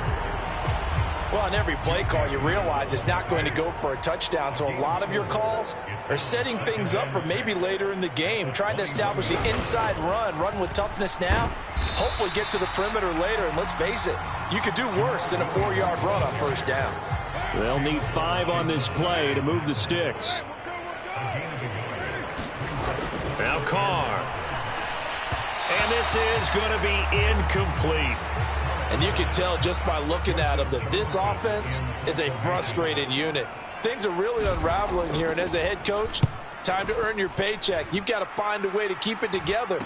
[SPEAKER 3] Well, on every play call, you realize it's not going to go for a touchdown. So a lot of your calls are setting things up for maybe later in the game, trying to establish the inside run with toughness now, hopefully get to the perimeter later. And let's face it, you could do worse than a 4-yard run on 1st down.
[SPEAKER 6] They'll need 5 on this play to move the sticks. Now Carr. And this is going to be incomplete.
[SPEAKER 3] And you can tell just by looking at him that this offense is a frustrated unit. Things are really unraveling here, and as a head coach, time to earn your paycheck. You've got to find a way to keep it together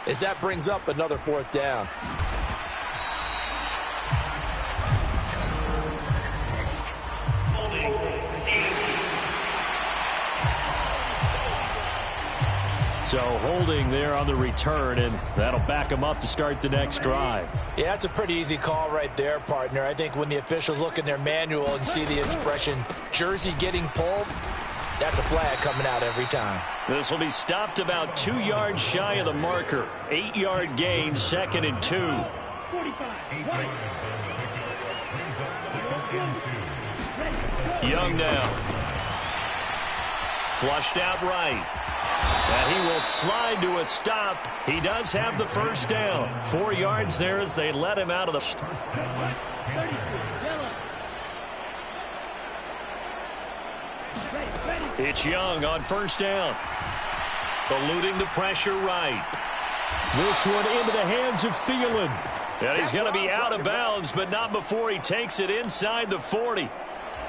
[SPEAKER 3] as that brings up another 4th down.
[SPEAKER 6] So holding there on the return, and that'll back them up to start the next drive.
[SPEAKER 3] Yeah, it's a pretty easy call right there, partner. I think when the officials look in their manual and see the expression jersey getting pulled, that's a flag coming out every time.
[SPEAKER 6] This will be stopped about 2 yards shy of the marker. 8-yard gain, 2nd and 2. Young now. Flushed out right. And he will slide to a stop. He does have the 1st down. 4 yards there as they let him out of the... It's Young on 1st down. Eluding the pressure right. This one into the hands of Thielen. And he's going to be out of bounds, but not before he takes it inside the 40.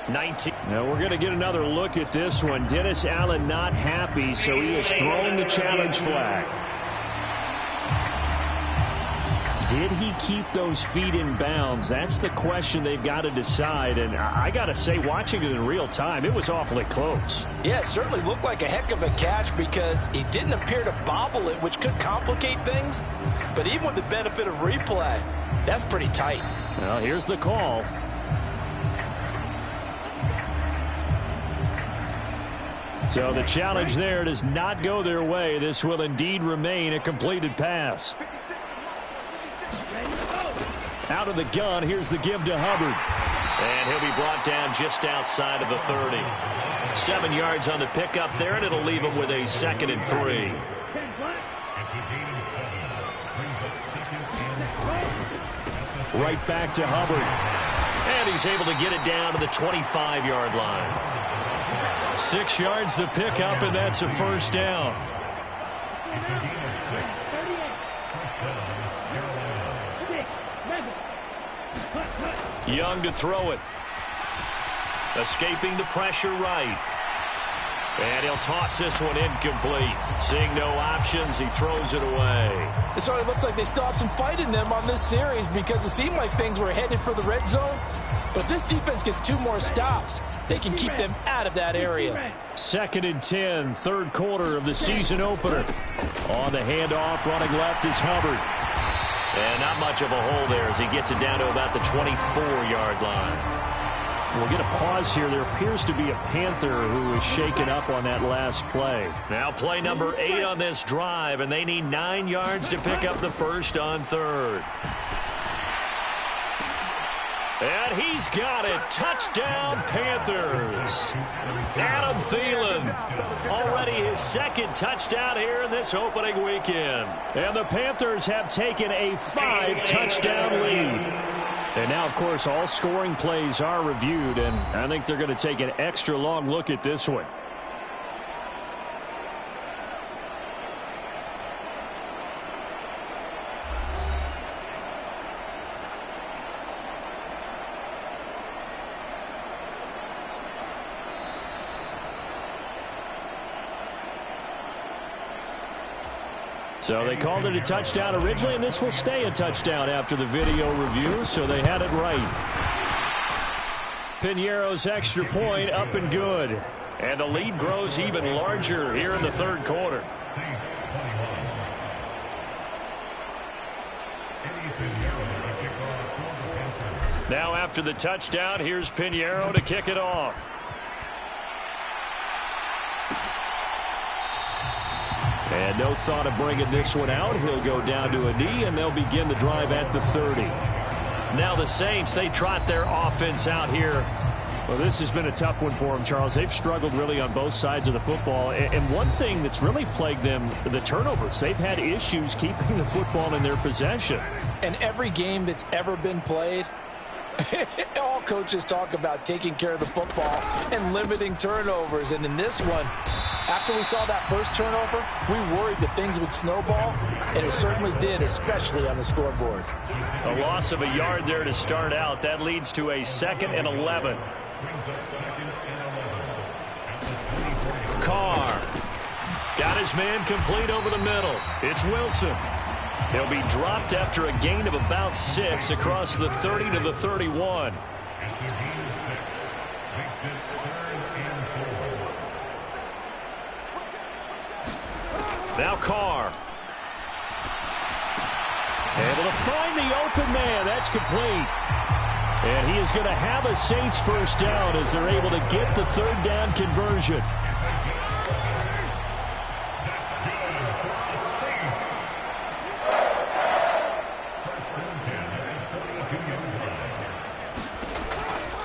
[SPEAKER 6] 19. Now we're going to get another look at this one. Dennis Allen not happy, so he has thrown the challenge flag. Did he keep those feet in bounds? That's the question they've got to decide. And I got to say, watching it in real time, it was awfully close.
[SPEAKER 3] Yeah, it certainly looked like a heck of a catch because he didn't appear to bobble it, which could complicate things. But even with the benefit of replay, that's pretty tight.
[SPEAKER 6] Well, here's the call. So the challenge there does not go their way. This will indeed remain a completed pass. Out of the gun, here's the give to Hubbard. And he'll be brought down just outside of the 30. 7 yards on the pickup there, and it'll leave him with a 2nd and 3. Right back to Hubbard. And he's able to get it down to the 25-yard line. 6 yards the pickup, and that's a 1st down. Young to throw it. Escaping the pressure right. And he'll toss this one incomplete. Seeing no options, he throws it away.
[SPEAKER 3] It sort of looks like they still have some fight in them on this series because it seemed like things were headed for the red zone. But if this defense gets 2 more stops, they can keep them out of that area.
[SPEAKER 2] 2nd and 10, third quarter of the season opener. On the handoff, running left is Hubbard. And not much of a hole there as he gets it down to about the 24-yard line. We'll get a pause here. There appears to be a Panther who is shaken up on that last play. Now play number 8 on this drive, and they need 9 yards to pick up the first on 3rd. And he's got it. Touchdown, Panthers. Adam Thielen, already his 2nd touchdown here in this opening weekend. And the Panthers have taken a 5-touchdown lead. And now, of course, all scoring plays are reviewed, and I think they're going to take an extra long look at this one. So they called it a touchdown originally, and this will stay a touchdown after the video review, so they had it right. Piñeiro's extra point up and good. And the lead grows even larger here in the 3rd quarter. Now after the touchdown, here's Piñeiro to kick it off. And no thought of bringing this one out. He'll go down to a knee, and they'll begin the drive at the 30. Now the Saints, they trot their offense out here. Well, this has been a tough one for them, Charles. They've struggled really on both sides of the football. And one thing that's really plagued them, the turnovers. They've had issues keeping the football in their possession.
[SPEAKER 3] And every game that's ever been played, all coaches talk about taking care of the football and limiting turnovers. And in this one, after we saw that first turnover, we worried that things would snowball, and it certainly did, especially on the scoreboard.
[SPEAKER 2] A loss of a yard there to start out. That leads to a 2nd and 11. Carr got his man complete over the middle. It's Wilson. He'll be dropped after a gain of about 6 across the 30 to the 31. Now Carr. Able to find the open man. That's complete. And he is going to have a Saints first down as they're able to get the 3rd down conversion.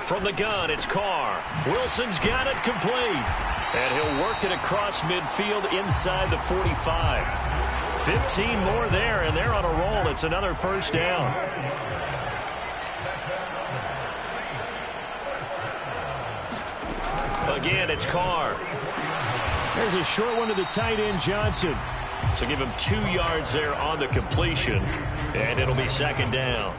[SPEAKER 2] From the gun, it's Carr. Wilson's got it complete. And he'll work it across midfield inside the 45. 15 more there, and they're on a roll. It's another first down. Again, it's Carr. There's a short one to the tight end, Johnson. So give him 2 yards there on the completion, and it'll be 2nd down.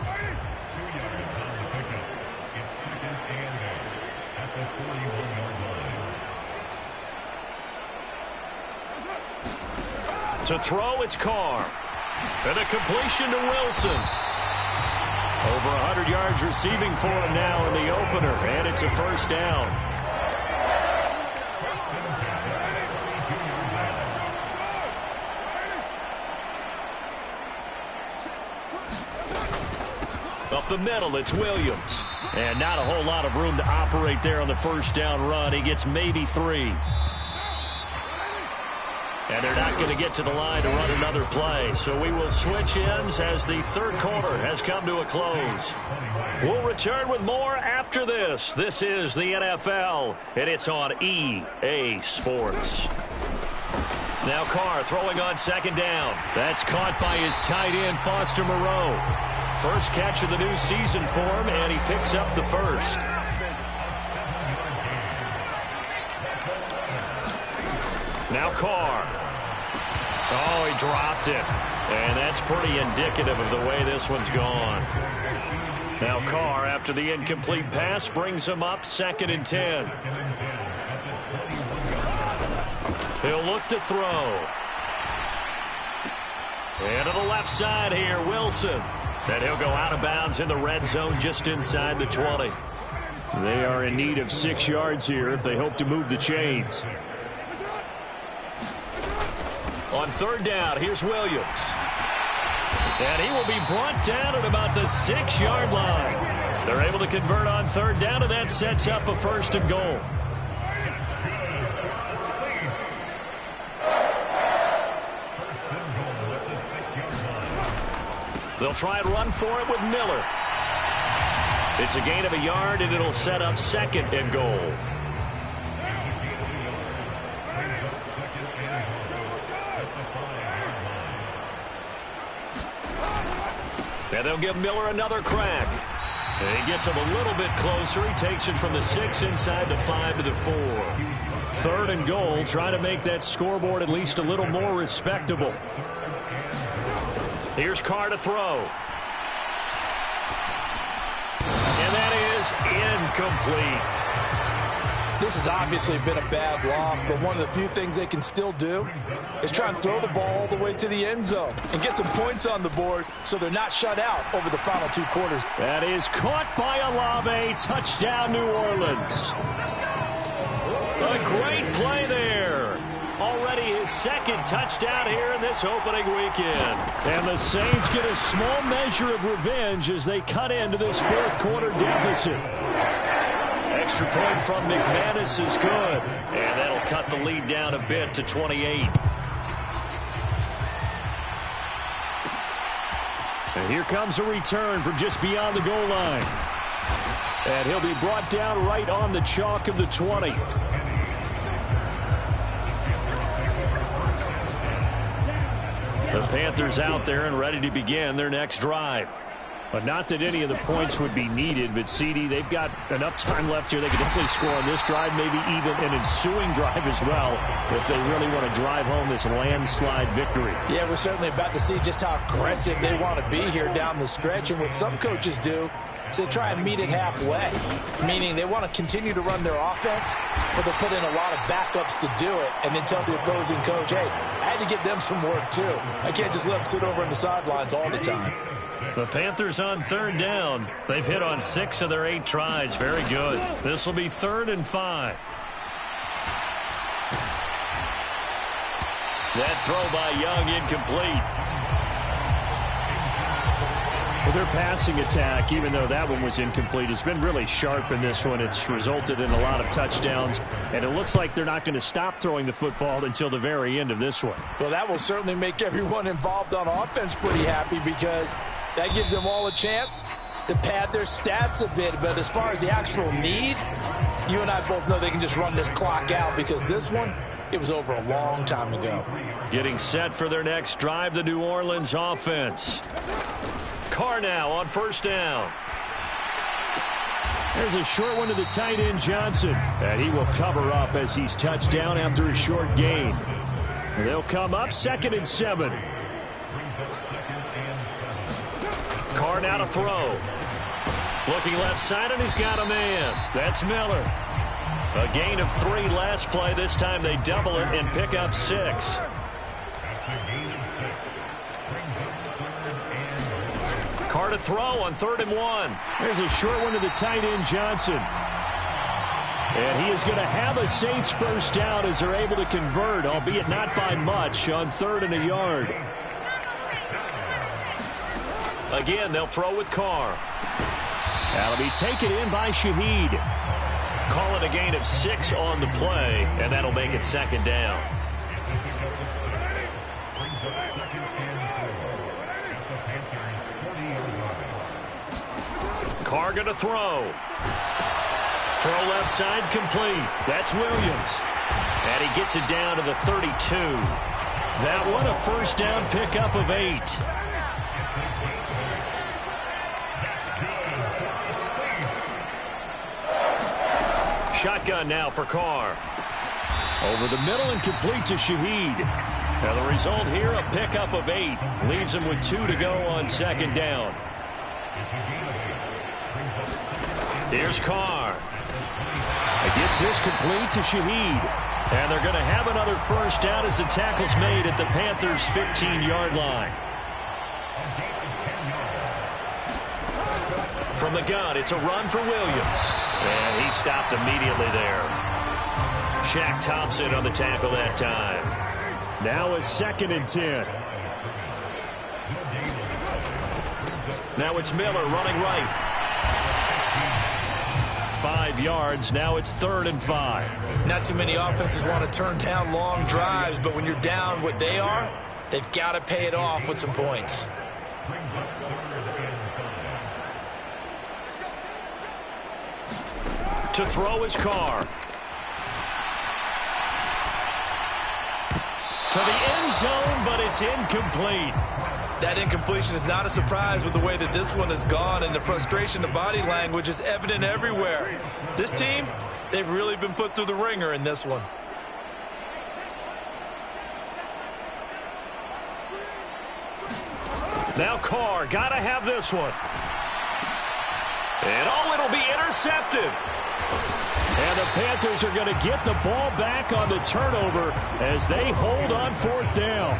[SPEAKER 2] To throw, it's Carr. And a completion to Wilson. Over 100 yards receiving for him now in the opener, and it's a first down. Up the middle, it's Williams. And not a whole lot of room to operate there on the first down run. He gets maybe 3. And they're not going to get to the line to run another play. So we will switch ends as the 3rd quarter has come to a close. We'll return with more after this. This is the NFL, and it's on EA Sports. Now Carr throwing on 2nd down. That's caught by his tight end, Foster Moreau. First catch of the new season for him, and he picks up the first. Now Carr. Oh, he dropped it. And that's pretty indicative of the way this one's gone. Now Carr, after the incomplete pass, brings him up 2nd and 10. He'll look to throw. And to the left side here, Wilson. And he'll go out of bounds in the red zone just inside the 20. They are in need of 6 yards here if they hope to move the chains. On third down, here's Williams. And he will be brought down at about the 6-yard line. They're able to convert on third down, and that sets up a 1st and goal. They'll try and run for it with Miller. It's a gain of a yard, and it'll set up 2nd and goal. And they'll give Miller another crack. And he gets him a little bit closer. He takes it from the 6 inside the 5 to the 4. 3rd and goal. Try to make that scoreboard at least a little more respectable. Here's Carr to throw. And that is incomplete.
[SPEAKER 3] This has obviously been a bad loss, but one of the few things they can still do is try and throw the ball all the way to the end zone and get some points on the board so they're not shut out over the final 2 quarters.
[SPEAKER 2] That is caught by Olave. Touchdown, New Orleans. A great play there. Already his 2nd touchdown here in this opening weekend. And the Saints get a small measure of revenge as they cut into this 4th quarter deficit. Extra point from McManus is good. And that'll cut the lead down a bit to 28. And here comes a return from just beyond the goal line. And he'll be brought down right on the chalk of the 20. The Panthers out there and ready to begin their next drive. But not that any of the points would be needed, but CD, they've got enough time left here. They can definitely score on this drive, maybe even an ensuing drive as well, if they really want to drive home this landslide victory.
[SPEAKER 3] Yeah, we're certainly about to see just how aggressive they want to be here down the stretch. And what some coaches do is they try and meet it halfway, meaning they want to continue to run their offense, but they'll put in a lot of backups to do it and then tell the opposing coach, hey, I had to give them some work too. I can't just let them sit over on the sidelines all the time.
[SPEAKER 2] The Panthers on third down. They've hit on 6 of their 8 tries. Very good. This will be 3rd and 5. That throw by Young incomplete. Well, their passing attack, even though that one was incomplete, has been really sharp in this one. It's resulted in a lot of touchdowns, and it looks like they're not going to stop throwing the football until the very end of this one.
[SPEAKER 3] Well, that will certainly make everyone involved on offense pretty happy because that gives them all a chance to pad their stats a bit. But as far as the actual need, you and I both know they can just run this clock out because this one, it was over a long time ago.
[SPEAKER 2] Getting set for their next drive, the New Orleans offense. Carr now on 1st down. There's a short one to the tight end, Johnson. And he will cover up as he's touched down after a short gain. They'll come up 2nd and 7. Carr now to throw. Looking left side, and he's got a man. That's Miller. A gain of 3 last play. This time they double it and pick up 6. Carr to throw on 3rd and 1. There's a short one to the tight end, Johnson. And he is going to have a Saints 1st down as they're able to convert, albeit not by much, on 3rd and a yard. Again, they'll throw with Carr. That'll be taken in by Shaheed. Call it a gain of 6 on the play, and that'll make it 2nd down. Carr going to throw. Throw left side complete. That's Williams. And he gets it down to the 32. That one a 1st down pickup of 8. Shotgun now for Carr. Over the middle and complete to Shaheed. Now the result here, a pickup of 8. Leaves him with 2 to go on 2nd down. Here's Carr. He gets this complete to Shaheed. And they're going to have another 1st down as the tackle's made at the Panthers' 15-yard line. From the gun, it's a run for Williams. And he stopped immediately there. Shaq Thompson on the tackle that time.
[SPEAKER 6] Now it's 2nd and 10.
[SPEAKER 2] Now it's Miller running right. 5 yards. Now it's 3rd and 5.
[SPEAKER 4] Not too many offenses want to turn down long drives, but when you're down what they are, they've got to pay it off with some points.
[SPEAKER 2] To throw his Carr. To the end zone, but it's incomplete.
[SPEAKER 4] That incompletion is not a surprise with the way that this one has gone, and the frustration, the body language is evident everywhere. This team, they've really been put through the ringer in this one.
[SPEAKER 2] Now Carr, gotta have this one. And it'll be intercepted.
[SPEAKER 6] And the Panthers are going to get the ball back on the turnover as they hold on 4th down.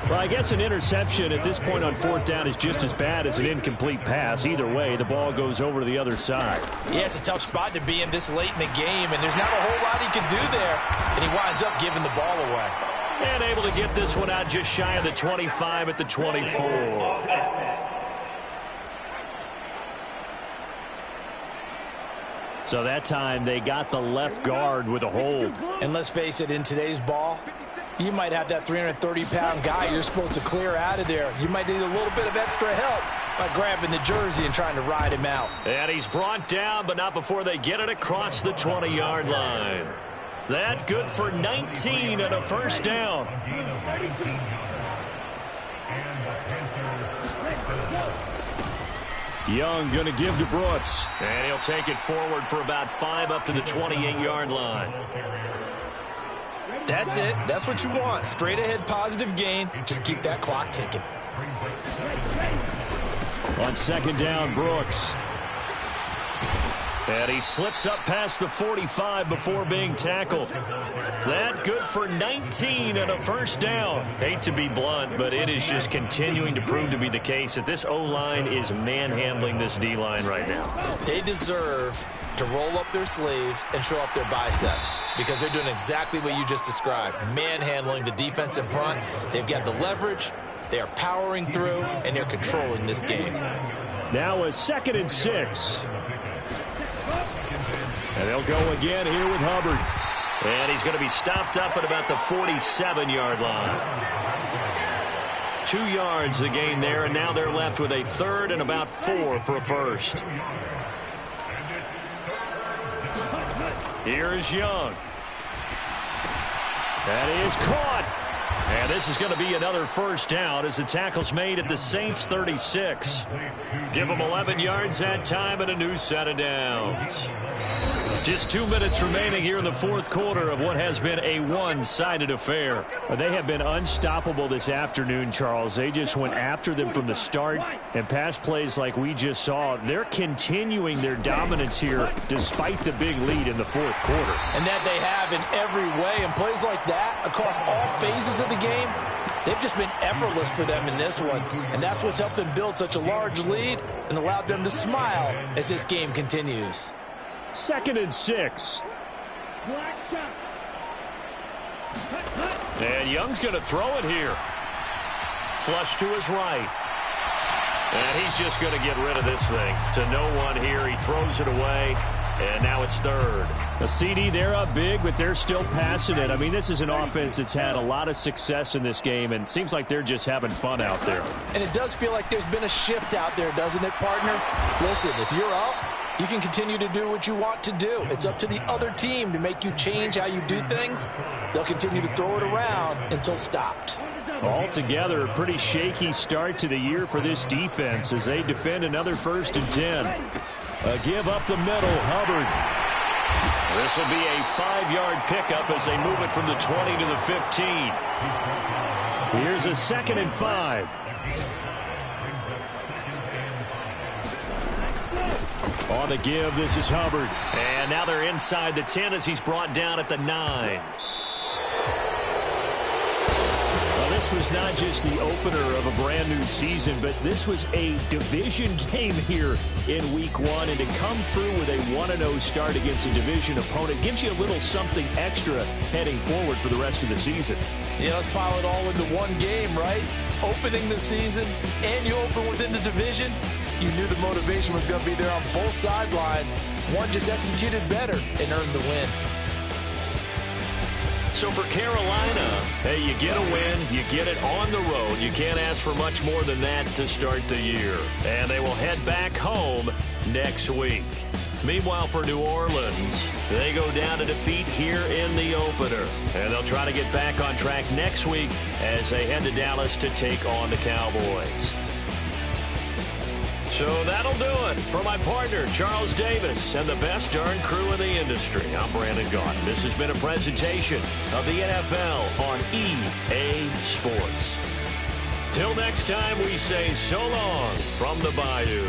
[SPEAKER 6] Well, I guess an interception at this point on 4th down is just as bad as an incomplete pass. Either way, the ball goes over to the other side.
[SPEAKER 4] Yeah, it's a tough spot to be in this late in the game, and there's not a whole lot he can do there, and he winds up giving the ball away.
[SPEAKER 2] And able to get this one out just shy of the 25 at the 24.
[SPEAKER 6] So that time they got the left guard with a hold.
[SPEAKER 3] And let's face it, in today's ball, you might have that 330-pound guy you're supposed to clear out of there. You might need a little bit of extra help by grabbing the jersey and trying to ride him out.
[SPEAKER 2] And he's brought down, but not before they get it across the 20-yard line. That good for 19 and a 1st down.
[SPEAKER 6] Young going to give to Brooks.
[SPEAKER 2] And he'll take it forward for about 5 up to the 28-yard line.
[SPEAKER 4] That's it. That's what you want. Straight ahead positive gain. Just keep that clock ticking.
[SPEAKER 6] On 2nd down, Brooks.
[SPEAKER 2] And he slips up past the 45 before being tackled. That good for 19 and a 1st down. Hate to be blunt, but it is just continuing to prove to be the case that this O-line is manhandling this D-line right now.
[SPEAKER 4] They deserve to roll up their sleeves and show up their biceps because they're doing exactly what you just described, manhandling the defensive front. They've got the leverage, they are powering through, and they're controlling this game.
[SPEAKER 6] Now a 2nd and 6. And they'll go again here with Hubbard.
[SPEAKER 2] And he's going to be stopped up at about the 47-yard line. 2 yards the gain there, and now they're left with a 3rd and about 4 for a 1st. Here is Young.
[SPEAKER 6] That is caught.
[SPEAKER 2] And this is going to be another 1st down as the tackle's made at the Saints 36. Give them 11 yards that time and a new set of downs. Just 2 minutes remaining here in the 4th quarter of what has been a one-sided affair.
[SPEAKER 6] Well, they have been unstoppable this afternoon, Charles. They just went after them from the start, and pass plays like we just saw, they're continuing their dominance here despite the big lead in the 4th quarter.
[SPEAKER 3] And that they have in every way, and plays like that across all phases of the game, they've just been effortless for them in this one. And that's what's helped them build such a large lead and allowed them to smile as this game continues.
[SPEAKER 6] 2nd and 6.
[SPEAKER 2] And Young's going to throw it here. Flush to his right. And he's just going to get rid of this thing. To no one here. He throws it away. And now it's 3rd.
[SPEAKER 6] The CD, they're up big, but they're still passing it. I mean, this is an offense that's had a lot of success in this game, and it seems like they're just having fun out there.
[SPEAKER 3] And it does feel like there's been a shift out there, doesn't it, partner? Listen, if you're up, you can continue to do what you want to do. It's up to the other team to make you change how you do things. They'll continue to throw it around until stopped.
[SPEAKER 6] Altogether, a pretty shaky start to the year for this defense as they defend another 1st and 10. A give up the middle, Hubbard.
[SPEAKER 2] This will be a 5-yard pickup as they move it from the 20 to the 15.
[SPEAKER 6] Here's a 2nd and 5. On the give, this is Hubbard.
[SPEAKER 2] And now they're inside the 10 as he's brought down at the 9.
[SPEAKER 6] Well, this
[SPEAKER 2] this was not just the opener of a brand new season, but this was a division game here in Week 1. And to come through with a 1-0 start against a division opponent gives you a little something extra heading forward for the rest of the season.
[SPEAKER 3] Yeah, let's pile it all into one game, right? Opening the season, and you open within the division. You knew the motivation was going to be there on both sidelines. One just executed better and earned the win.
[SPEAKER 2] So for Carolina, hey, you get a win, you get it on the road. You can't ask for much more than that to start the year. And they will head back home next week. Meanwhile, for New Orleans, they go down to defeat here in the opener. And they'll try to get back on track next week as they head to Dallas to take on the Cowboys. So that'll do it. For my partner, Charles Davis, and the best darn crew in the industry, I'm Brandon Gaudin. This has been a presentation of the NFL on EA Sports. Till next time, we say so long from the Bayou.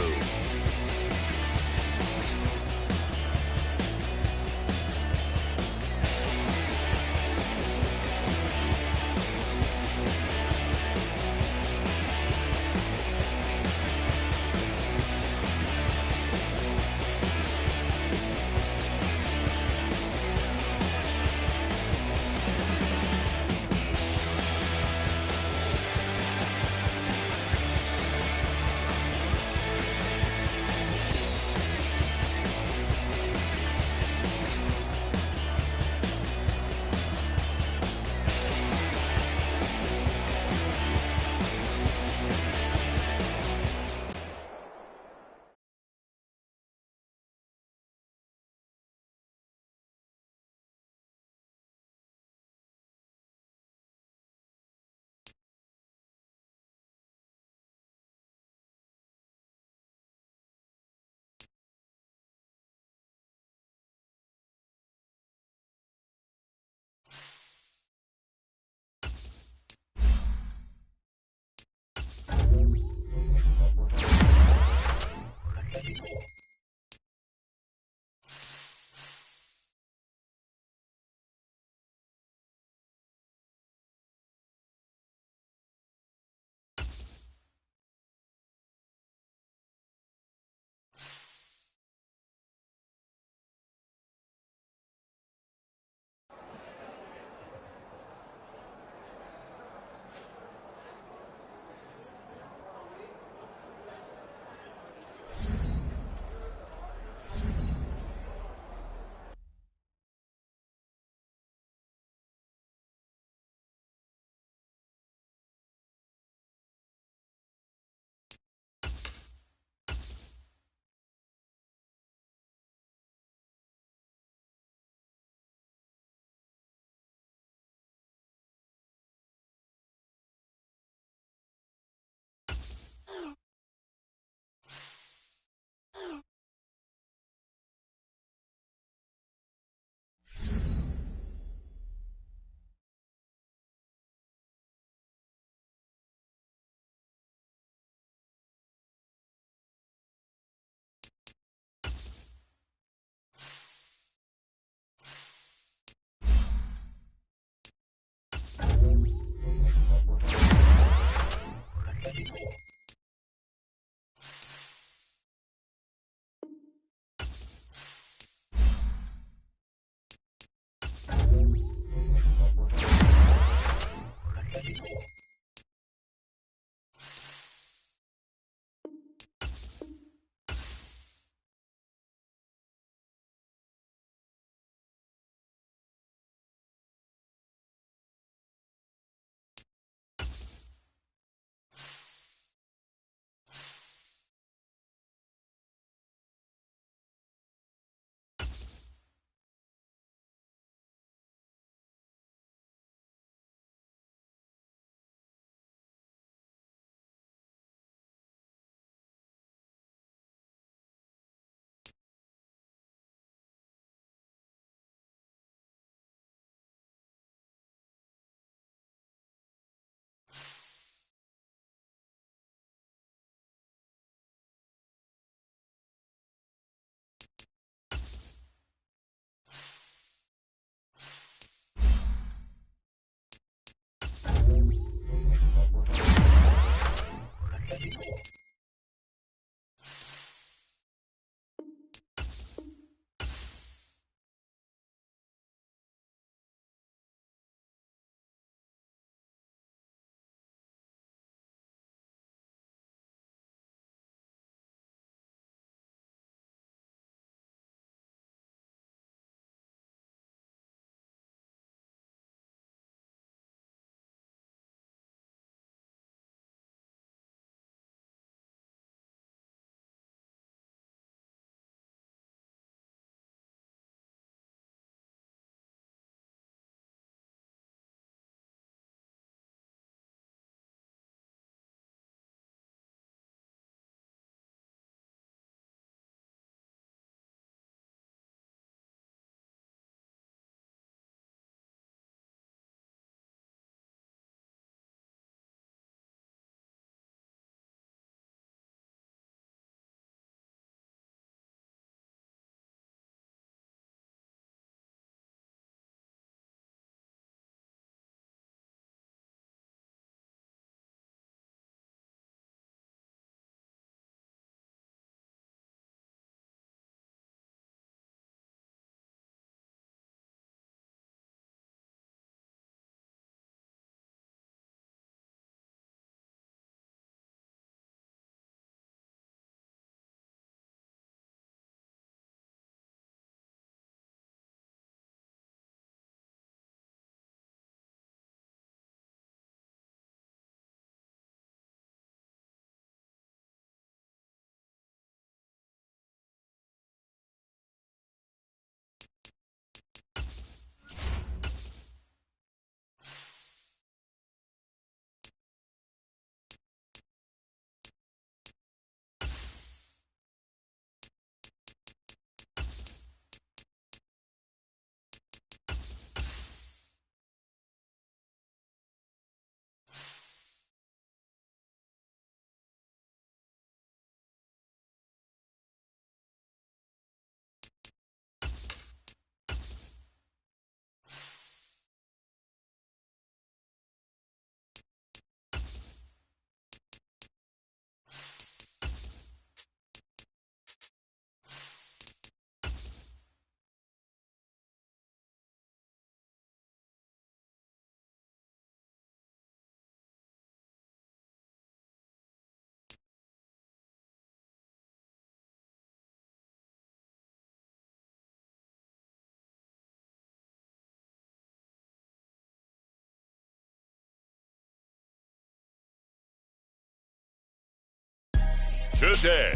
[SPEAKER 1] today.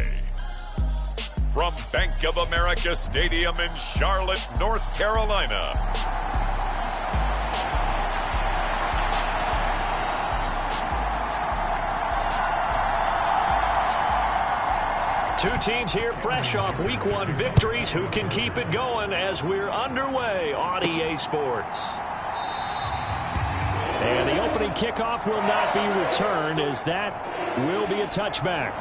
[SPEAKER 1] From Bank of America Stadium in Charlotte, North Carolina.
[SPEAKER 2] Two teams here fresh off Week 1 victories. Who can keep it going as we're underway on EA Sports? And the opening kickoff will not be returned, as that will be a touchback.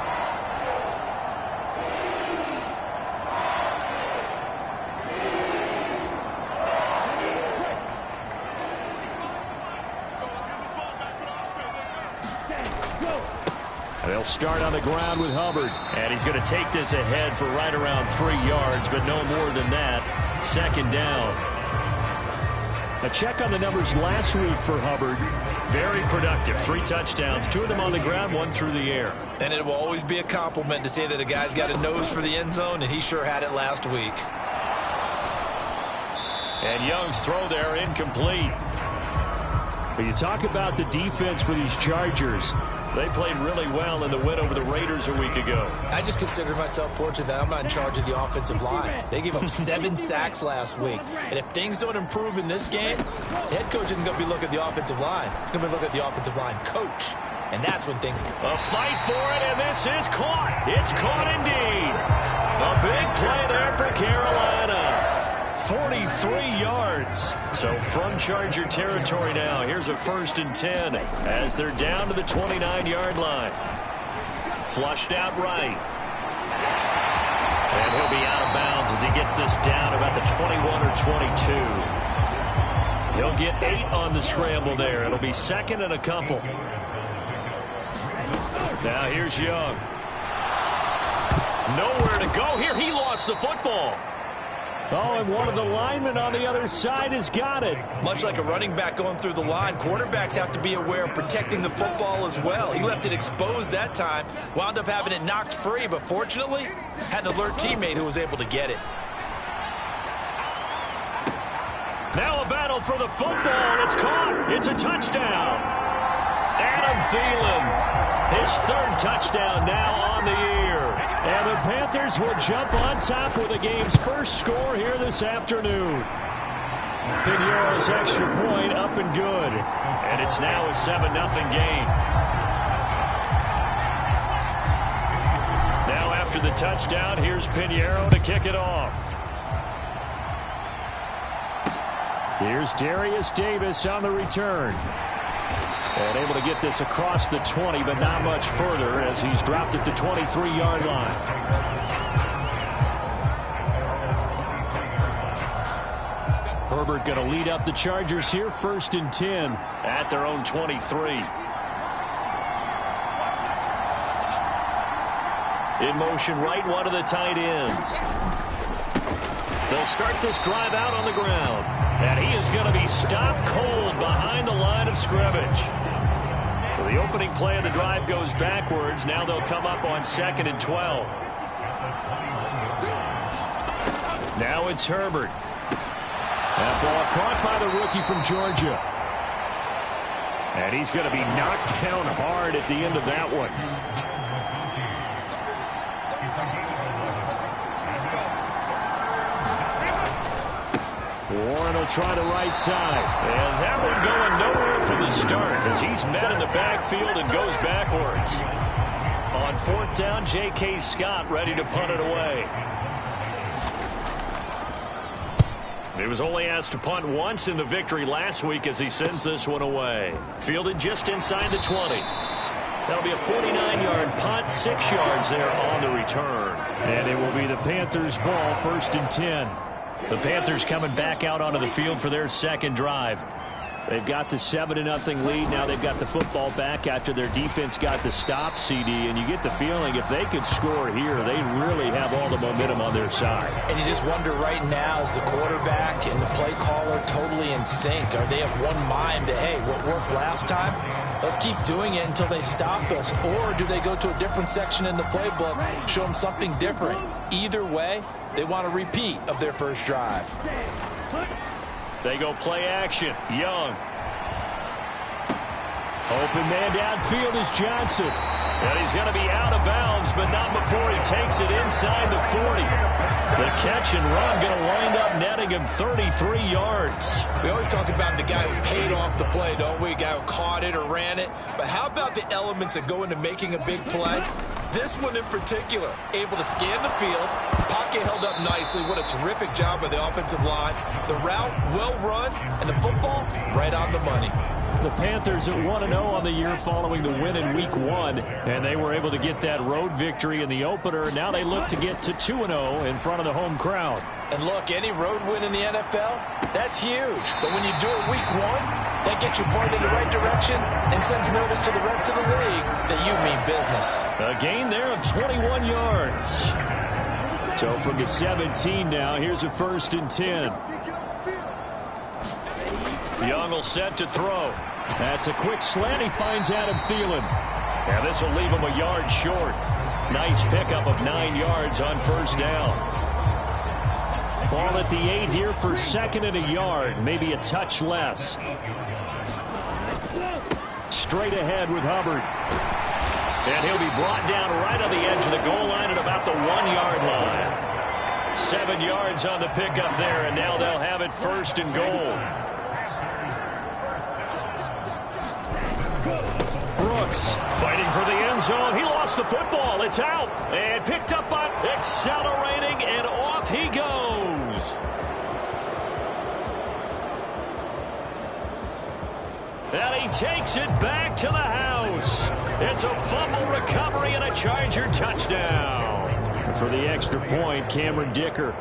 [SPEAKER 2] They'll start on the ground with Hubbard. And he's going to take this ahead for right around 3 yards, but no more than that. Second down. A check on the numbers last week for Hubbard. Very productive. 3 touchdowns, 2 of them on the ground, 1 through the air.
[SPEAKER 4] And it will always be a compliment to say that a guy's got a nose for the end zone, and he sure had it last week.
[SPEAKER 2] And Young's throw there incomplete. But you talk about the defense for these Chargers. They played really well in the win over the Raiders a week ago.
[SPEAKER 4] I just consider myself fortunate that I'm not in charge of the offensive line. They gave up 7 sacks last week. And if things don't improve in this game, the head coach isn't going to be looking at the offensive line. He's going to be looking at the offensive line coach. And that's when things...
[SPEAKER 2] A fight for it, and this is caught. It's caught indeed. A big play there for Carolina. 43 yards. So from Charger territory now, here's a 1st and 10 as they're down to the 29-yard line. Flushed out right. And he'll be out of bounds as he gets this down about the 21 or 22. He'll get 8 on the scramble there. It'll be 2nd and a couple. Now here's Young. Nowhere to go here. He lost the football. Oh, and one of the linemen on the other side has got it.
[SPEAKER 4] Much like a running back going through the line, quarterbacks have to be aware of protecting the football as well. He left it exposed that time, wound up having it knocked free, but fortunately, had an alert teammate who was able to get it.
[SPEAKER 2] Now a battle for the football, and it's caught. It's a touchdown. Adam Thielen, his 3rd touchdown now on the year. And the Panthers will jump on top with the game's first score here this afternoon. Piñeiro's extra point up and good. And it's now a 7-0 game. Now after the touchdown, here's Piñeiro to kick it off. Here's Darius Davis on the return. And able to get this across the 20, but not much further as he's dropped at the 23-yard line. Herbert going to lead up the Chargers here, 1st and 10 at their own 23. In motion right, one of the tight ends. They'll start this drive out on the ground. And he is going to be stopped cold behind the line of scrimmage. So the opening play of the drive goes backwards. Now they'll come up on 2nd and 12. Now it's Herbert. That ball caught by the rookie from Georgia. And he's going to be knocked down hard at the end of that one. Warren will try the right side. And that one going nowhere from the start as he's met in the backfield and goes backwards. On 4th down, J.K. Scott ready to punt it away. He was only asked to punt once in the victory last week as he sends this one away. Fielded just inside the 20. That'll be a 49-yard punt, 6 yards there on the return. And it will be the Panthers' ball, 1st and 10. The Panthers coming back out onto the field for their 2nd drive. They've got the 7-0 lead. Now they've got the football back after their defense got the stop, CD. And you get the feeling if they could score here, they really have all the momentum on their side.
[SPEAKER 4] And you just wonder right now, is the quarterback and the play caller totally in sync? Are they of one mind that, hey, what worked last time, let's keep doing it until they stop us? Or do they go to a different section in the playbook, show them something different? Either way, they want a repeat of their first drive.
[SPEAKER 2] They go play action. Young. Open man downfield is Johnson. And he's going to be out of bounds, but not before he takes it inside the 40. The catch and run going to wind up netting him 33 yards.
[SPEAKER 4] We always talk about the guy who paid off the play, don't we? A guy who caught it or ran it. But how about the elements that go into making a big play? This one in particular, able to scan the field, pocket held up nicely. What a terrific job by the offensive line. The route, well run, and the football, right on the money.
[SPEAKER 2] The Panthers at 1-0 on the year following the win in Week 1, and they were able to get that road victory in the opener. Now they look to get to 2-0 in front of the home crowd.
[SPEAKER 4] And look, any road win in the NFL, that's huge. But when you do it Week 1, that gets you pointed in the right direction and sends notice to the rest of the league that you mean business.
[SPEAKER 2] A gain there of 21 yards. So from the 17 now, here's a 1st and 10. Young will set to throw. That's a quick slant. He finds Adam Thielen. And this will leave him a yard short. Nice pickup of 9 yards on 1st down. Ball at the 8 here for 2nd and a yard. Maybe a touch less. Straight ahead with Hubbard. And he'll be brought down right on the edge of the goal line at about the 1-yard line. 7 yards on the pickup there, and now they'll have it 1st and goal. Brooks fighting for the end zone. He lost the football. It's out. And picked up by accelerating, and off he goes. And he takes it back to the house. It's a fumble recovery and a Charger touchdown. For the extra point, Cameron Dicker.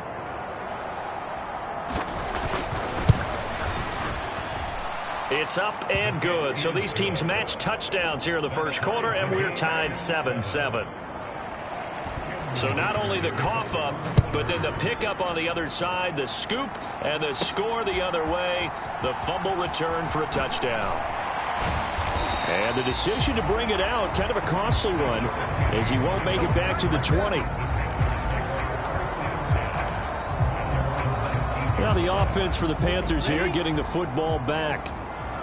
[SPEAKER 2] It's up and good. So these teams match touchdowns here in the first quarter, and we're tied 7-7. So not only the cough up, but then the pickup on the other side, the scoop, and the score the other way, the fumble return for a touchdown. And the decision to bring it out, kind of a costly one, as he won't make it back to the 20. Now the offense for the Panthers here, getting the football back.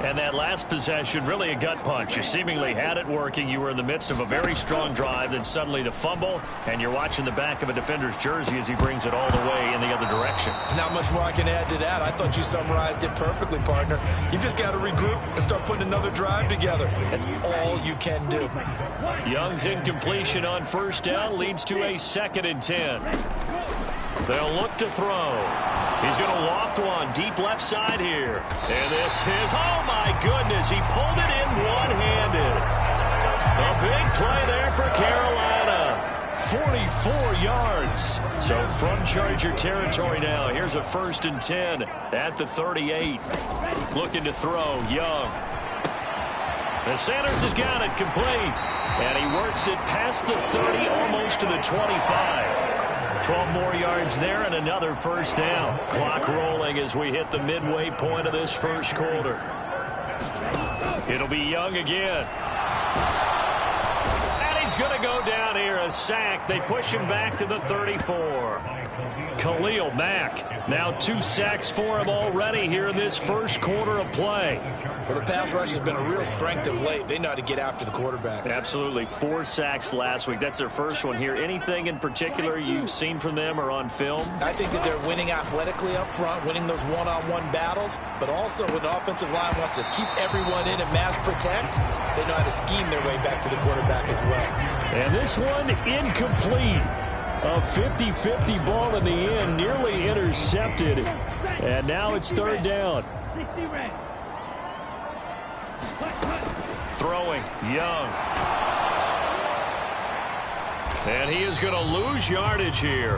[SPEAKER 2] And that last possession, really a gut punch. You seemingly had it working. You were in the midst of a very strong drive. Then suddenly the fumble, and you're watching the back of a defender's jersey as he brings it all the way in the other direction.
[SPEAKER 4] There's not much more I can add to that. I thought you summarized it perfectly, partner. You've just got to regroup and start putting another drive together. That's all you can do.
[SPEAKER 2] Young's incompletion on 1st down leads to a 2nd and 10. They'll look to throw. He's going to loft one deep left side here. And this is, oh my goodness, he pulled it in one-handed. A big play there for Carolina. 44 yards. So from Charger territory now, here's a 1st and 10 at the 38. Looking to throw, Young. And Sanders has got it complete. And he works it past the 30, almost to the 25. 12 more yards there and another 1st down. Clock rolling as we hit the midway point of this first quarter. It'll be Young again. And he's going to go down here, a sack. They push him back to the 34. Khalil Mack, now 2 sacks for him already here in this first quarter of play.
[SPEAKER 4] Well, the pass rush has been a real strength of late. They know how to get after the quarterback.
[SPEAKER 2] Absolutely. 4 sacks last week. That's their first one here. Anything in particular you've seen from them or on film?
[SPEAKER 4] I think that they're winning athletically up front, winning those one-on-one battles, but also when the offensive line wants to keep everyone in and mass protect, they know how to scheme their way back to the quarterback as well.
[SPEAKER 2] And this one incomplete. A 50-50 ball in the end, nearly intercepted. And now it's 3rd down. Throwing, Young. And he is going to lose yardage here.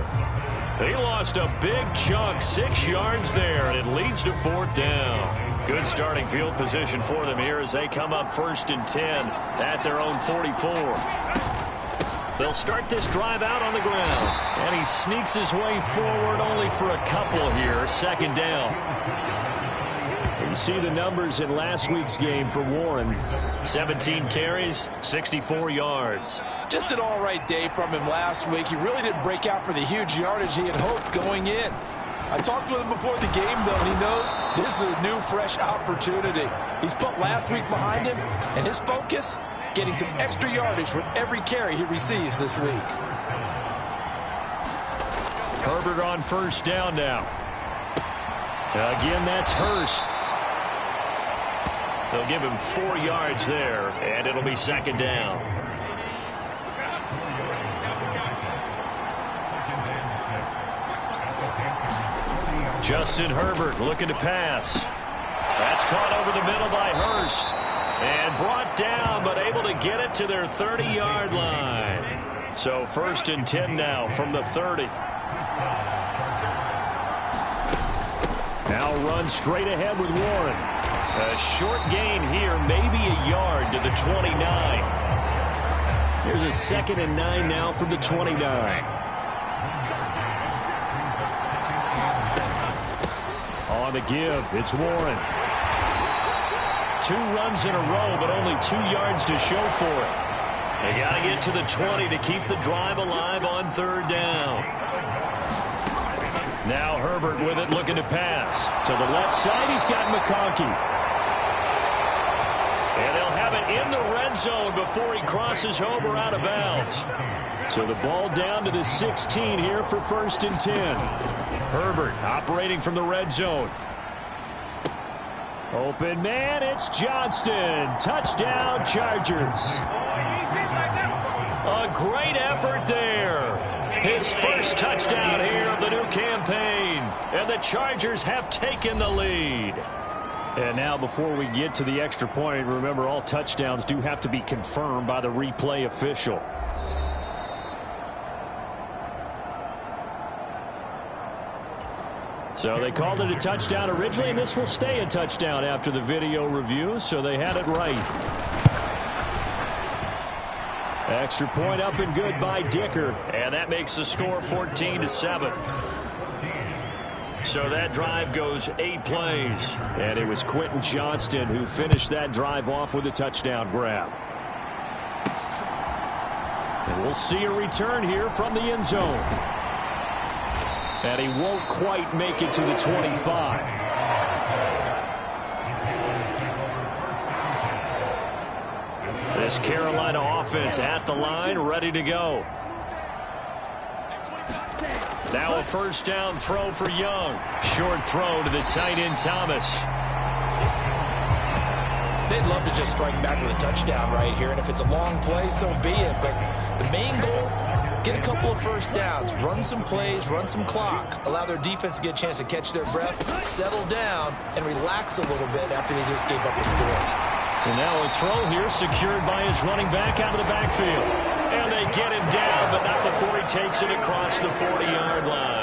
[SPEAKER 2] He lost a big chunk, 6 yards there, and it leads to 4th down. Good starting field position for them here as they come up 1st and 10 at their own 44. They'll start this drive out on the ground. And he sneaks his way forward only for a couple here. 2nd down. You see the numbers in last week's game for Warren. 17 carries, 64 yards.
[SPEAKER 3] Just an all-right day from him last week. He really didn't break out for the huge yardage he had hoped going in. I talked with him before the game, though, and he knows this is a new, fresh opportunity. He's put last week behind him, and his focus getting some extra yardage for every carry he receives this week.
[SPEAKER 2] Herbert on first down now. Again, that's Hurst. They'll give him 4 yards there, and it'll be second down. Justin Herbert looking to pass. That's caught over the middle by Hurst. And brought down, but able to get it to their 30-yard line. So 1st and 10 now from the 30. Now run straight ahead with Warren. A short gain here, maybe a yard to the 29. Here's a 2nd and 9 now from the 29. On the give, it's Warren. 2 runs in a row, but only 2 yards to show for it. They got to get to the 20 to keep the drive alive on 3rd down. Now Herbert with it, looking to pass. To the left side, he's got McConkey. And they'll have it in the red zone before he crosses over out of bounds. So the ball down to the 16 here for 1st and 10. Herbert operating from the red zone. Open man, it's Johnston. Touchdown, Chargers. A great effort there. His first touchdown here of the new campaign. And the Chargers have taken the lead. And now before we get to the extra point, remember all touchdowns do have to be confirmed by the replay official. So they called it a touchdown originally, and this will stay a touchdown after the video review, so they had it right. Extra point up and good by Dicker, and that makes the score 14-7. So that drive goes 8 plays, and it was Quentin Johnston who finished that drive off with a touchdown grab. And we'll see a return here from the end zone. And he won't quite make it to the 25. This Carolina offense at the line, ready to go. Now a first down throw for Young. Short throw to the tight end Thomas.
[SPEAKER 4] They'd love to just strike back with a touchdown right here, and if it's a long play, so be it. But the main goal, get a couple of first downs, run some plays, run some clock, allow their defense to get a chance to catch their breath, settle down, and relax a little bit after they just gave up a score.
[SPEAKER 2] And now a throw here secured by his running back out of the backfield. And they get him down, but not before he takes it across the 40-yard line.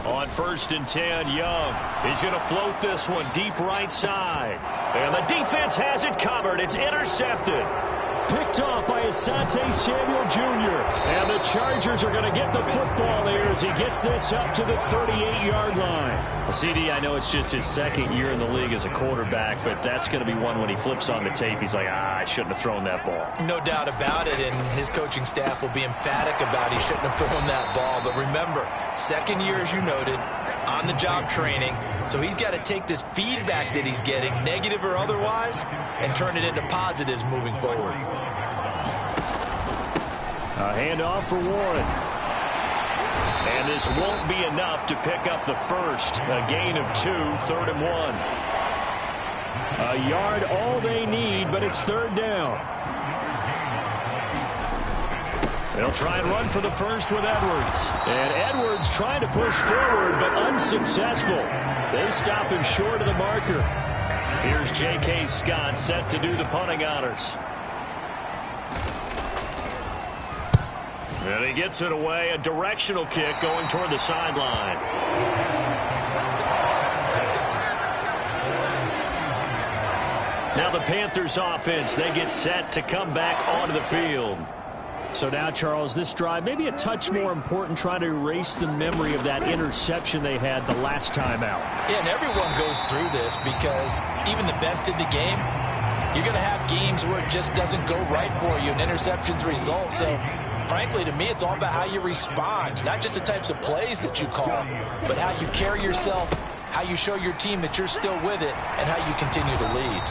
[SPEAKER 2] On 1st and 10, Young. He's going to float this one deep right side. And the defense has it covered. It's intercepted. Picked off by Asante Samuel Jr. And the Chargers are going to get the football here as he gets this up to the 38-yard line. CD, I know it's just his 2nd year in the league as a quarterback, but that's going to be one when he flips on the tape. He's like, I shouldn't have thrown that ball.
[SPEAKER 4] No doubt about it, and his coaching staff will be emphatic about he shouldn't have thrown that ball. But remember, 2nd year, as you noted, on-the-job training, so he's got to take this feedback that he's getting, negative or otherwise, and turn it into positives moving forward.
[SPEAKER 2] A handoff for Warren. And this won't be enough to pick up the first. A gain of 2, 3rd and 1. A yard all they need, but it's 3rd down. They'll try and run for the first with Edwards. And Edwards trying to push forward, but unsuccessful. They stop him short of the marker. Here's J.K. Scott set to do the punting honors. And he gets it away. A directional kick going toward the sideline. Now the Panthers offense, they get set to come back onto the field. So now, Charles, this drive maybe a touch more important, trying to erase the memory of that interception they had the last time out.
[SPEAKER 4] Yeah, and everyone goes through this because even the best in the game, you're going to have games where it just doesn't go right for you and interceptions result. So, frankly, to me, it's all about how you respond, not just the types of plays that you call, but how you carry yourself how you show your team that you're still with it, and how you continue to lead.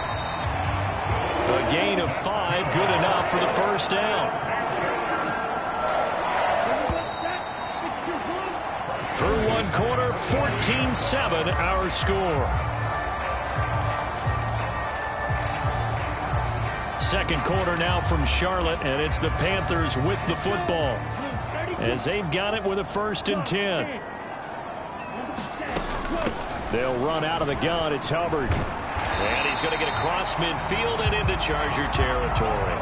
[SPEAKER 2] A gain of 5, good enough for the first down. Through one quarter, 14-7 our score. Second quarter now from Charlotte, and it's the Panthers with the football as they've got it with a 1st and 10. They'll run out of the gun. It's Hubbard. And he's going to get across midfield and into Charger territory.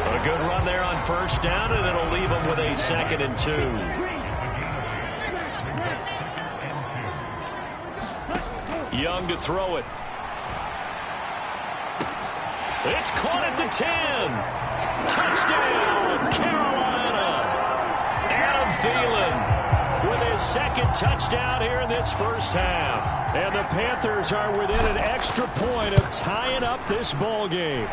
[SPEAKER 2] A good run there on first down, and it'll leave them with a 2nd and 2. Young to throw it. It's caught at the 10. Touchdown, Carolina. Adam Thielen with his 2nd touchdown here in this first half. And the Panthers are within an extra point of tying up this ball game.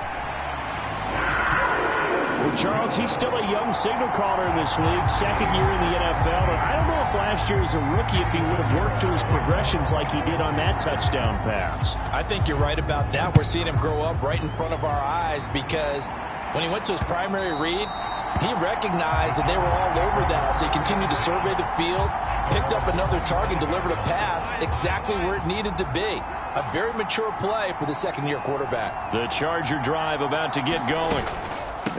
[SPEAKER 2] Well, Charles, he's still a young signal caller in this league, 2nd year in the NFL. And I don't know if last year as a rookie if he would have worked through his progressions like he did on that touchdown pass.
[SPEAKER 3] I think you're right about that. We're seeing him grow up right in front of our eyes because when he went to his primary read, he recognized that they were all over that, so he continued to survey the field, picked up another target, delivered a pass exactly where it needed to be. A very mature play for the 2nd-year quarterback.
[SPEAKER 2] The Charger drive about to get going.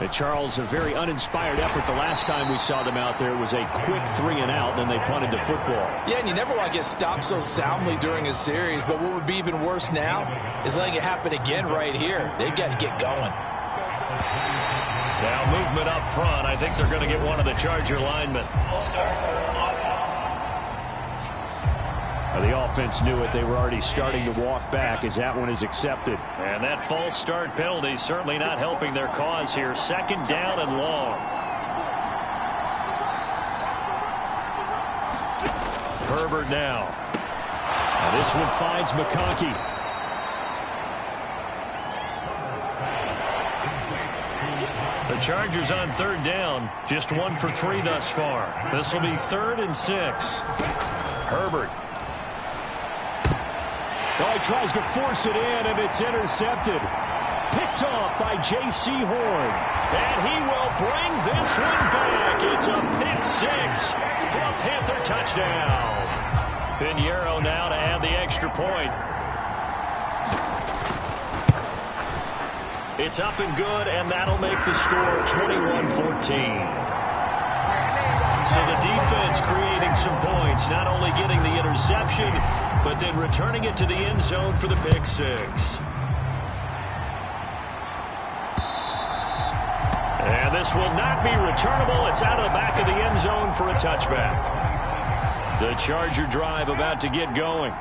[SPEAKER 2] And Charles, a very uninspired effort the last time we saw them out there. It was a quick 3-and-out, then they punted the football.
[SPEAKER 3] Yeah, and you never want to get stopped so soundly during a series, but what would be even worse now is letting it happen again right here. They've got to get going.
[SPEAKER 2] Now movement up front. I think they're going to get one of the Charger linemen. The offense knew it. They were already starting to walk back as that one is accepted. And that false start penalty certainly not helping their cause here. 2nd down and long. Herbert now. And this one finds McConkey. The Chargers on 3rd down, just 1 for 3 thus far. This will be 3rd and 6. Herbert. Oh, he tries to force it in, and it's intercepted. Picked off by J.C. Horn. And he will bring this one back. It's a pick 6 for a Panther touchdown. Pinheiro now to add the extra point. It's up and good, and that'll make the score 21-14. So the defense creating some points, not only getting the interception, but then returning it to the end zone for the pick 6. And this will not be returnable. It's out of the back of the end zone for a touchback. The Charger drive about to get going.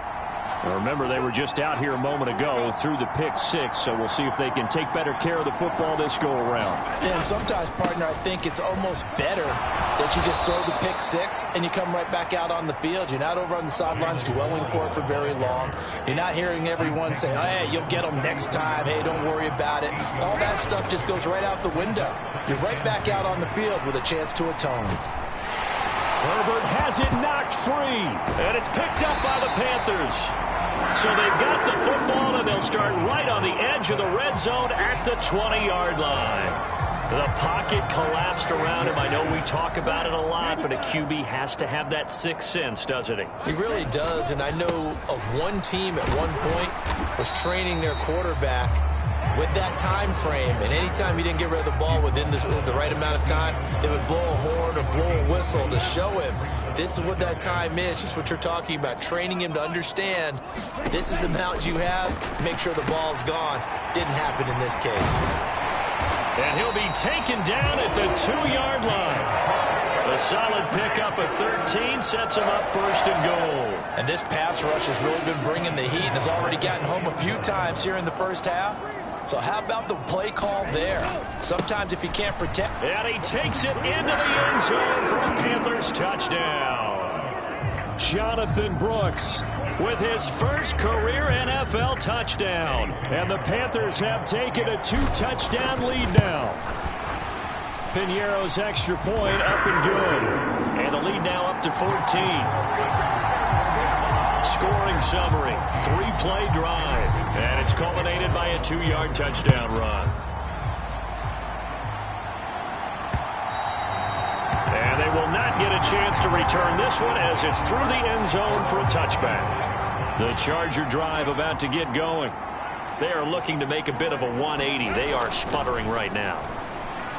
[SPEAKER 2] Now remember, they were just out here a moment ago through the pick 6, so we'll see if they can take better care of the football this go-around.
[SPEAKER 3] And sometimes, partner, I think it's almost better that you just throw the pick 6 and you come right back out on the field. You're not over on the sidelines dwelling for it for very long. You're not hearing everyone say, oh, hey, you'll get them next time. Hey, don't worry about it. All that stuff just goes right out the window. You're right back out on the field with a chance to atone.
[SPEAKER 2] Herbert has it knocked free, and it's picked up by the Panthers. So they've got the football, and they'll start right on the edge of the red zone at the 20-yard line. The pocket collapsed around him. I know we talk about it a lot, but a QB has to have that sixth sense, doesn't he?
[SPEAKER 4] He really does, and I know of one team at one point was training their quarterback with that time frame, and anytime he didn't get rid of the ball within the right amount of time, they would blow a horn or blow a whistle to show him this is what that time is, just what you're talking about, training him to understand this is the amount you have, make sure the ball's gone. Didn't happen in this case.
[SPEAKER 2] And he'll be taken down at the 2-yard line. A solid pickup of 13 sets him up first and goal.
[SPEAKER 3] And this pass rush has really been bringing the heat and has already gotten home a few times here in the first half. So how about the play call there? Sometimes if you can't protect.
[SPEAKER 2] And he takes it into the end zone for a Panthers touchdown. Jonathan Brooks with his first career NFL touchdown. And the Panthers have taken a 2-touchdown lead now. Pinheiro's extra point up and good. And the lead now up to 14. scoring summary. 3-play drive. And it's culminated by a 2-yard touchdown run. And they will not get a chance to return this one as it's through the end zone for a touchback. The Charger drive about to get going. They are looking to make a bit of a 180. They are sputtering right now.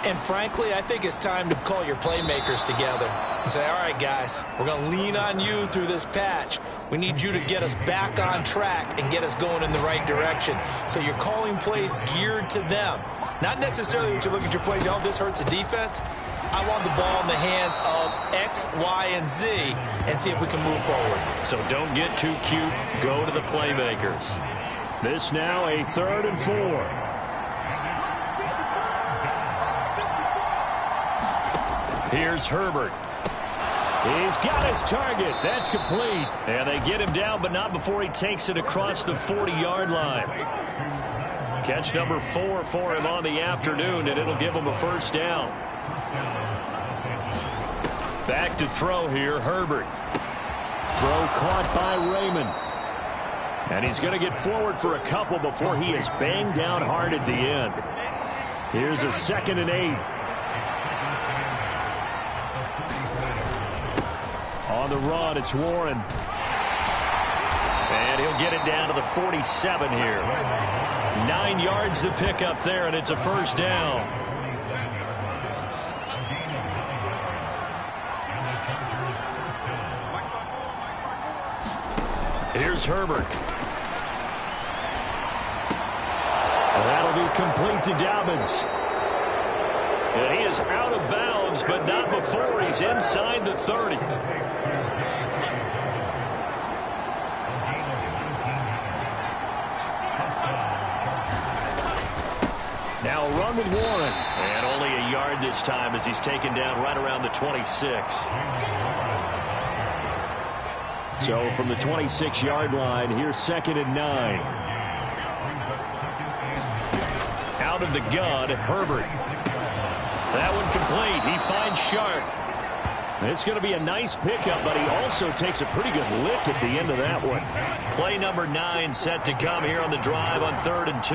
[SPEAKER 4] And frankly, I think it's time to call your playmakers together and say, all right, guys, we're going to lean on you through this patch. We need you to get us back on track and get us going in the right direction. So you're calling plays geared to them. Not necessarily when you look at your plays, oh, this hurts the defense. I want the ball in the hands of X, Y, and Z and see if we can move forward.
[SPEAKER 2] So don't get too cute. Go to the playmakers. This now a 3rd and 4. Here's Herbert. He's got his target. That's complete. And they get him down, but not before he takes it across the 40-yard line. Catch number 4 for him on the afternoon, and it'll give him a first down. Back to throw here, Herbert. Throw caught by Raymond. And he's going to get forward for a couple before he is banged down hard at the end. Here's a 2nd and 8. On the run, it's Warren. And he'll get it down to the 47 here. 9 yards to pick up there, and it's a first down. Here's Herbert. And that'll be complete to Dobbins. And he is out of bounds, but not before he's inside the 30. Now a run with Warren. And only a yard this time as he's taken down right around the 26. So from the 26-yard line, here's 2nd and 9. Out of the gun, Herbert. That one complete. He finds Sharp. It's going to be a nice pickup, but he also takes a pretty good lick at the end of that one. Play number 9 set to come here on the drive on 3rd and 2.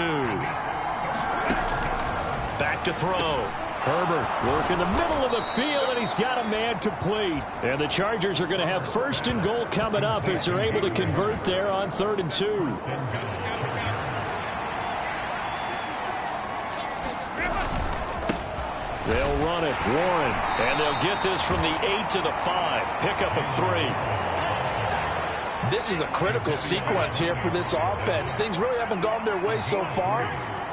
[SPEAKER 2] Back to throw. Herbert working the middle of the field, and he's got a man complete. And the Chargers are going to have 1st and goal coming up as they're able to convert there on 3rd and 2. They'll run it, Warren, and they'll get this from the 8 to the 5. Pick up a 3.
[SPEAKER 3] This is a critical sequence here for this offense. Things really haven't gone their way so far.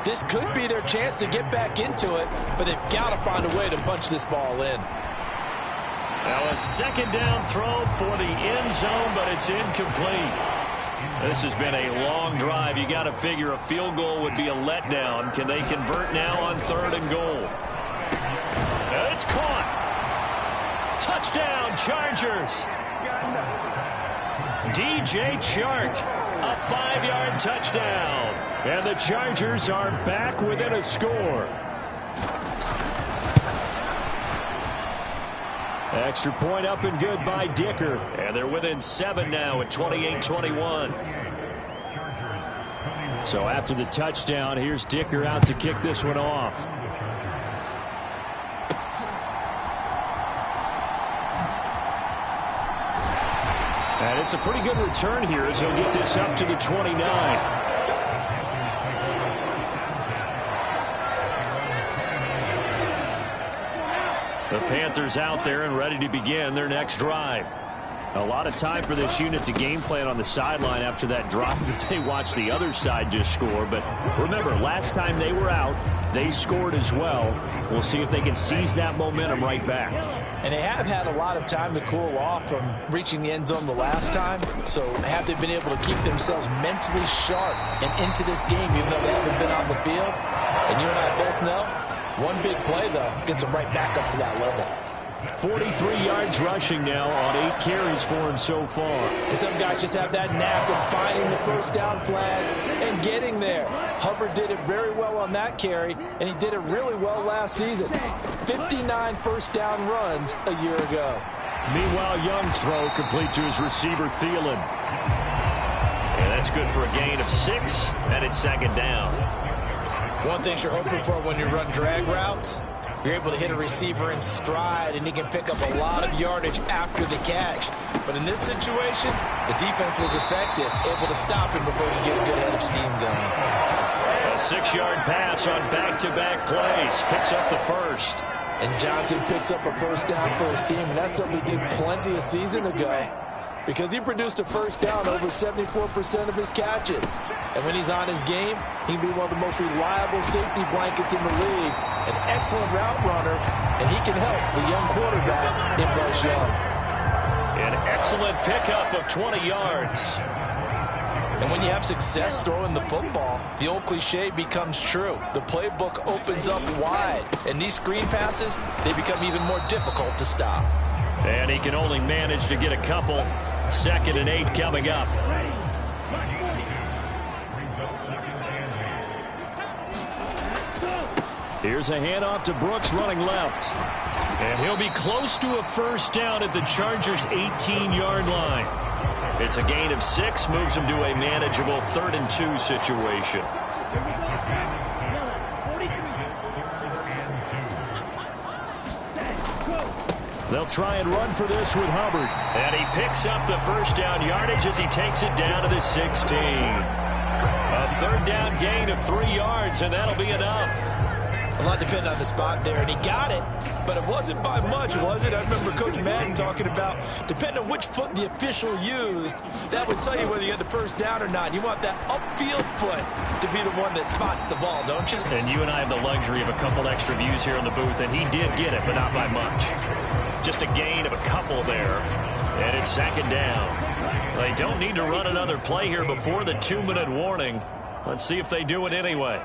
[SPEAKER 3] This could be their chance to get back into it, but they've got to find a way to punch this ball in.
[SPEAKER 2] Now a 2nd down throw for the end zone, but it's incomplete. This has been a long drive. You got to figure a field goal would be a letdown. Can they convert now on 3rd and goal? It's caught. Touchdown, Chargers. DJ Chark, a 5-yard touchdown. And the Chargers are back within a score. Extra point up and good by Dicker. And they're within 7 now at 28-21. So after the touchdown, here's Dicker out to kick this one off. And it's a pretty good return here as he'll get this up to the 29. The Panthers out there and ready to begin their next drive. A lot of time for this unit to game plan on the sideline after that drive that they watched the other side just score. But remember, last time they were out, they scored as well. We'll see if they can seize that momentum right back.
[SPEAKER 3] And they have had a lot of time to cool off from reaching the end zone the last time. So have they been able to keep themselves mentally sharp and into this game even though they haven't been on the field? And you and I both know, one big play, though, gets them right back up to that level.
[SPEAKER 2] 43 yards rushing now on 8 carries for him so far.
[SPEAKER 3] And some guys just have that knack of finding the first down flag and getting there. Hubbard did it very well on that carry, and he did it really well last season. 59 first down runs a year ago.
[SPEAKER 2] Meanwhile, Young's throw complete to his receiver, Thielen. That's good for a gain of 6, and it's second down.
[SPEAKER 4] One thing you're hoping for when you run drag routes, you're able to hit a receiver in stride, and he can pick up a lot of yardage after the catch. But in this situation, the defense was effective, able to stop him before he could get a good head of steam going.
[SPEAKER 2] A 6-yard pass on back-to-back plays. Picks up the first.
[SPEAKER 3] And Johnson picks up a first down for his team, and that's something he did plenty a season ago because he produced a first down over 74% of his catches. And when he's on his game, he can be one of the most reliable safety blankets in the league, an excellent route runner, and he can help the young quarterback in Bryce Young.
[SPEAKER 2] An excellent pickup of 20 yards.
[SPEAKER 3] And when you have success throwing the football, the old cliche becomes true. The playbook opens up wide, and these screen passes, they become even more difficult to stop.
[SPEAKER 2] And he can only manage to get a couple. 2nd and 8 coming up. Here's a handoff to Brooks running left. And he'll be close to a first down at the Chargers' 18-yard line. It's a gain of 6, moves him to a manageable 3rd and 2 situation. They'll try and run for this with Hubbard. And he picks up the first down yardage as he takes it down to the 16. A 3rd down gain of 3 yards, and that'll be enough.
[SPEAKER 4] A lot depended on the spot there, and he got it, but it wasn't by much, was it? I remember Coach Madden talking about, depending on which foot the official used, that would tell you whether you had the first down or not. You want that upfield foot to be the one that spots the ball, don't you?
[SPEAKER 2] And you and I have the luxury of a couple extra views here in the booth, and he did get it, but not by much. Just a gain of a couple there, and it's 2nd down. They don't need to run another play here before the 2-minute warning. Let's see if they do it anyway.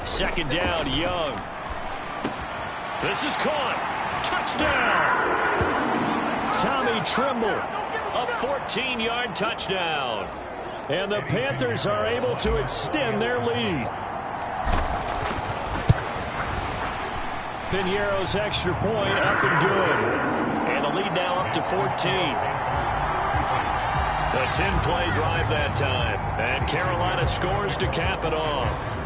[SPEAKER 2] 2nd down, Young. This is caught. Touchdown! Tommy Trimble, a 14-yard touchdown. And the Panthers are able to extend their lead. Piñeiro's extra point up and good. And the lead now up to 14. A 10-play drive that time. And Carolina scores to cap it off.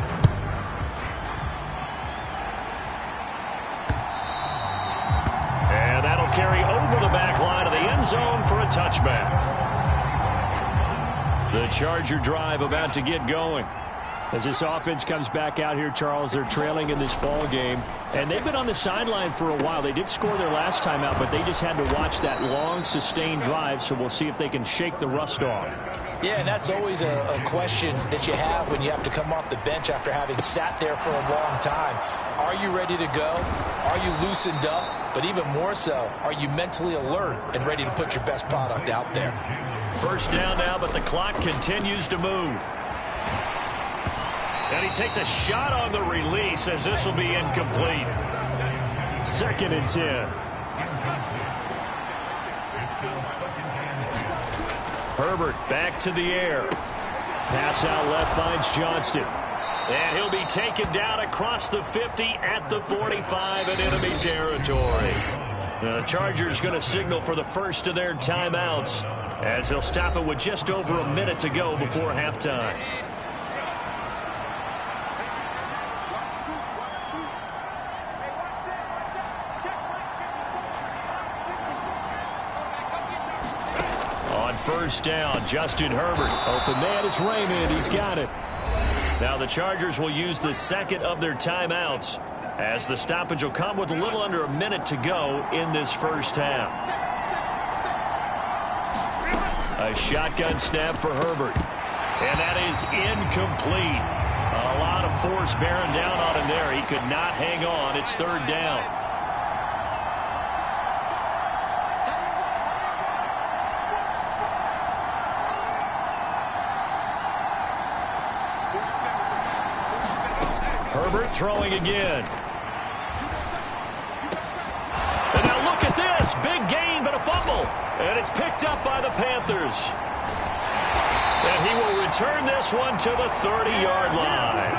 [SPEAKER 2] And that'll carry over the back line of the end zone for a touchback. The Charger drive about to get going. As this offense comes back out here, Charles, they're trailing in this ball game. And they've been on the sideline for a while. They did score their last time out, but they just had to watch that long, sustained drive, so we'll see if they can shake the rust off.
[SPEAKER 3] Yeah, and that's always a question that you have when you have to come off the bench after having sat there for a long time. Are you ready to go? Are you loosened up? But even more so, are you mentally alert and ready to put your best product out there?
[SPEAKER 2] First down now, but the clock continues to move. And he takes a shot on the release as this will be incomplete. 2nd and 10. Herbert back to the air. Pass out left finds Johnston. And he'll be taken down across the 50 at the 45 in enemy territory. The Chargers going to signal for the first of their timeouts as they'll stop it with just over a minute to go before halftime. First down, Justin Herbert. Open man is Raymond. He's got it. Now the Chargers will use the 2nd of their timeouts as the stoppage will come with a little under a minute to go in this first half. A shotgun snap for Herbert. And that is incomplete. A lot of force bearing down on him there. He could not hang on. It's 3rd down. Herbert throwing again. And now look at this. Big gain, but a fumble. And it's picked up by the Panthers. And he will return this one to the 30-yard line.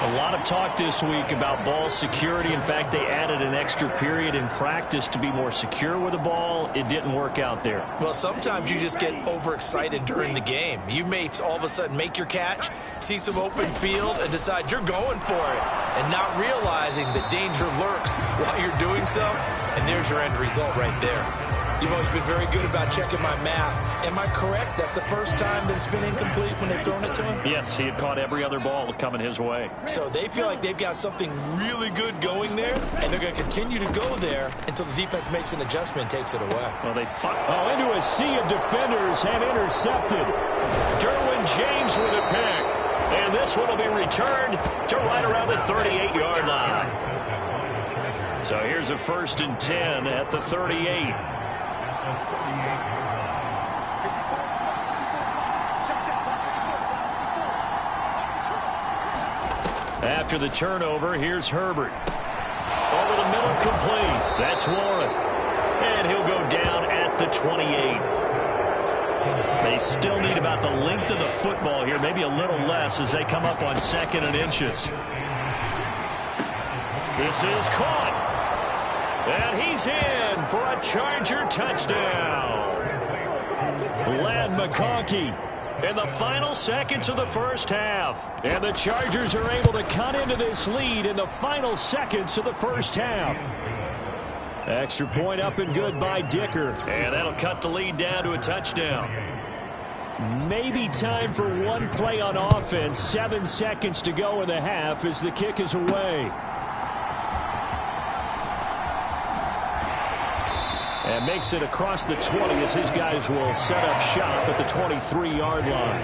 [SPEAKER 2] A lot of talk this week about ball security. In fact, they added an extra period in practice to be more secure with the ball. It didn't work out there.
[SPEAKER 4] Well, sometimes you just get overexcited during the game. You may all of a sudden make your catch, see some open field, and decide you're going for it, and not realizing that danger lurks while you're doing so, and there's your end result right there. You've always been very good about checking my math. Am I correct? That's the first time that it's been incomplete when they've thrown it to him?
[SPEAKER 2] Yes, he had caught every other ball coming his way.
[SPEAKER 4] So they feel like they've got something really good going there, and they're going to continue to go there until the defense makes an adjustment and takes it away.
[SPEAKER 2] Well, into a sea of defenders and intercepted. Derwin James with a pick. And this one will be returned to right around the 38-yard line. So here's a 1st and 10 at the 38. After the turnover, here's Herbert. Over the middle, complete. That's Warren. And he'll go down at the 28. They still need about the length of the football here, maybe a little less as they come up on 2nd and inches. This is caught. And he's in for a Charger touchdown. Ladd McConkey in the final seconds of the first half. And the Chargers are able to cut into this lead in the final seconds of the first half. Extra point up and good by Dicker. And that'll cut the lead down to a touchdown. Maybe time for one play on offense. 7 seconds to go in the half as the kick is away. And makes it across the 20 as his guys will set up shop at the 23-yard line.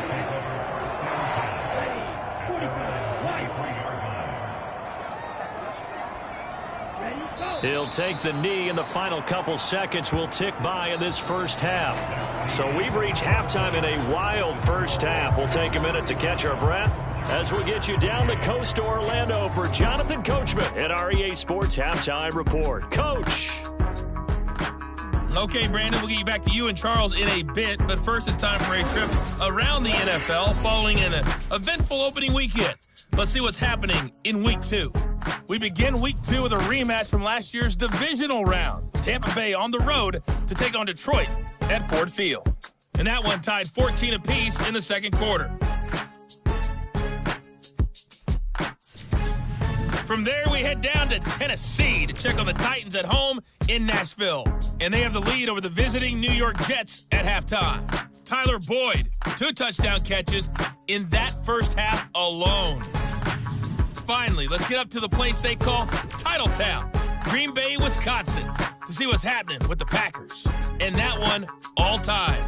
[SPEAKER 2] He'll take the knee, and the final couple seconds will tick by in this first half. So we've reached halftime in a wild first half. We'll take a minute to catch our breath as we get you down the coast to Orlando for Jonathan Coachman at our EA Sports Halftime Report. Coach.
[SPEAKER 5] Okay, Brandon, we'll get you back to you and Charles in a bit, but first it's time for a trip around the NFL following an eventful opening weekend. Let's see what's happening in Week 2. We begin Week 2 with a rematch from last year's divisional round. Tampa Bay on the road to take on Detroit at Ford Field. And that one tied 14 apiece in the second quarter. From there, we head down to Tennessee to check on the Titans at home in Nashville. And they have the lead over the visiting New York Jets at halftime. Tyler Boyd, 2 touchdown catches in that first half alone. Finally, let's get up to the place they call Titletown, Green Bay, Wisconsin, to see what's happening with the Packers. And that one all tied.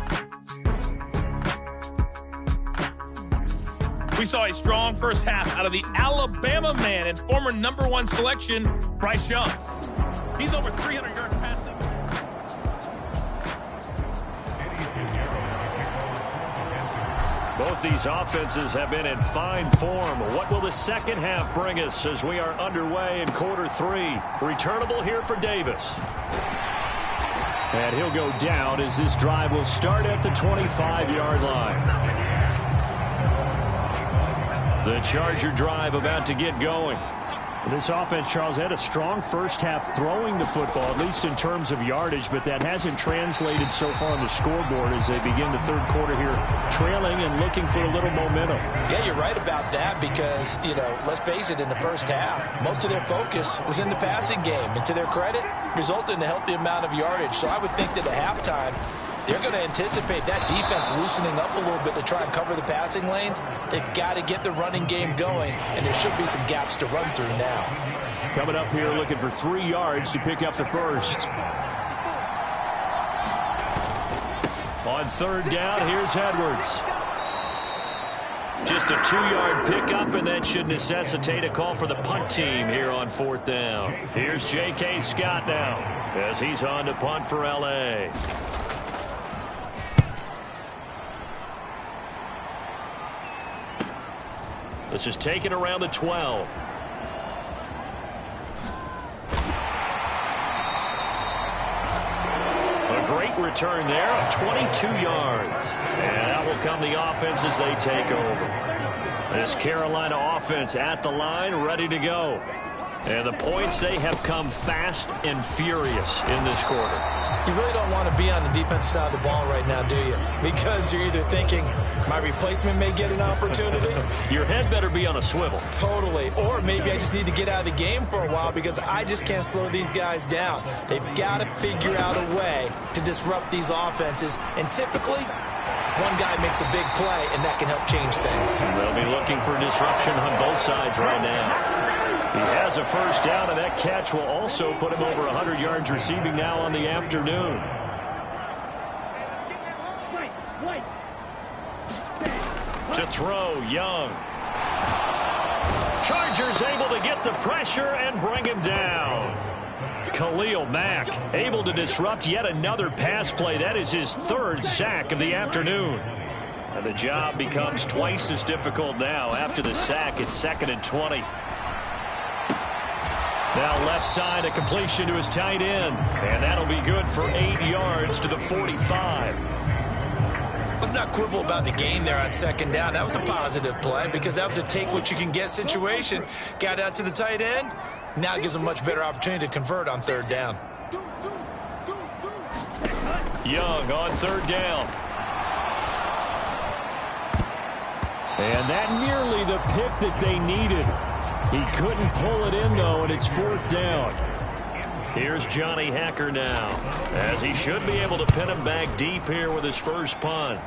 [SPEAKER 5] We saw a strong first half out of the Alabama man and former #1 selection, Bryce Young. He's over 300 yards passing.
[SPEAKER 2] Both these offenses have been in fine form. What will the second half bring us as we are underway in quarter 3? Returnable here for Davis. And he'll go down as this drive will start at the 25-yard line. The Charger drive about to get going.
[SPEAKER 3] This offense, Charles, had a strong first half throwing the football, at least in terms of yardage, but that hasn't translated so far on the scoreboard as they begin the third quarter here, trailing and looking for a little momentum.
[SPEAKER 4] Yeah, you're right about that because, let's face it, in the first half, most of their focus was in the passing game. And to their credit, resulted in a healthy amount of yardage. So I would think that at halftime, they're going to anticipate that defense loosening up a little bit to try and cover the passing lanes. They've got to get the running game going, and there should be some gaps to run through now.
[SPEAKER 2] Coming up here looking for 3 yards to pick up the first. On third down, here's Edwards. Just a 2-yard pickup, and that should necessitate a call for the punt team here on 4th down. Here's J.K. Scott now as he's on to punt for L.A. This is taken around the 12. A great return there of 22 yards. And out will come the offense as they take over. This Carolina offense at the line, ready to go. And the points, they have come fast and furious in this quarter.
[SPEAKER 4] You really don't want to be on the defensive side of the ball right now, do you? Because you're either thinking, my replacement may get an opportunity.
[SPEAKER 2] Your head better be on a swivel.
[SPEAKER 4] Totally. Or maybe I just need to get out of the game for a while because I just can't slow these guys down. They've got to figure out a way to disrupt these offenses. And typically, one guy makes a big play, and that can help change things.
[SPEAKER 2] They'll be looking for disruption on both sides right now. He has a first down, and that catch will also put him over 100 yards receiving now on the afternoon. To throw, Young. Chargers able to get the pressure and bring him down. Khalil Mack able to disrupt yet another pass play. That is his third sack of the afternoon. And the job becomes twice as difficult now. After the sack, it's 2nd and 20. Now left side, a completion to his tight end. And that'll be good for 8 yards to the 45.
[SPEAKER 4] Let's not quibble about the gain there on 2nd down. That was a positive play because that was a take-what-you-can-get situation. Got out to the tight end. Now it gives him a much better opportunity to convert on 3rd down.
[SPEAKER 2] Young on 3rd down. And that nearly the pick that they needed. He couldn't pull it in, though, and it's 4th down. Here's Johnny Hacker now, as he should be able to pin him back deep here with his first punt.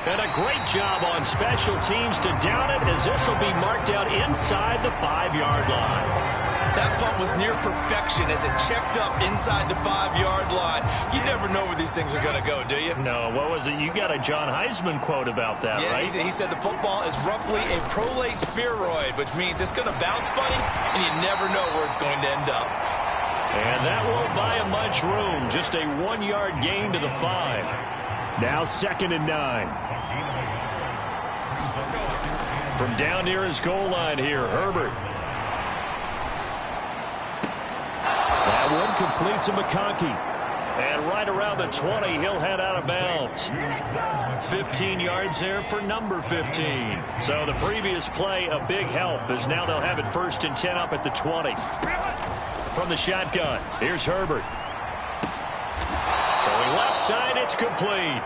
[SPEAKER 2] And a great job on special teams to down it, as this will be marked out inside the 5-yard line.
[SPEAKER 4] That punt was near perfection as it checked up inside the 5-yard line. You never know where these things are going to go, do you?
[SPEAKER 2] No, what was it? You got a John Heisman quote about that,
[SPEAKER 4] yeah,
[SPEAKER 2] right?
[SPEAKER 4] He said the football is roughly a prolate spheroid, which means it's going to bounce funny, and you never know where it's going to end up.
[SPEAKER 2] And that won't buy him much room. Just a 1-yard gain to the 5. Now 2nd and 9. From down near his goal line here, Herbert. That one complete to McConkey. And right around the 20, he'll head out of bounds. 15 yards there for number 15. So the previous play, a big help, as now they'll have it 1st and 10 up at the 20. From the shotgun, here's Herbert. Throwing left side, it's complete.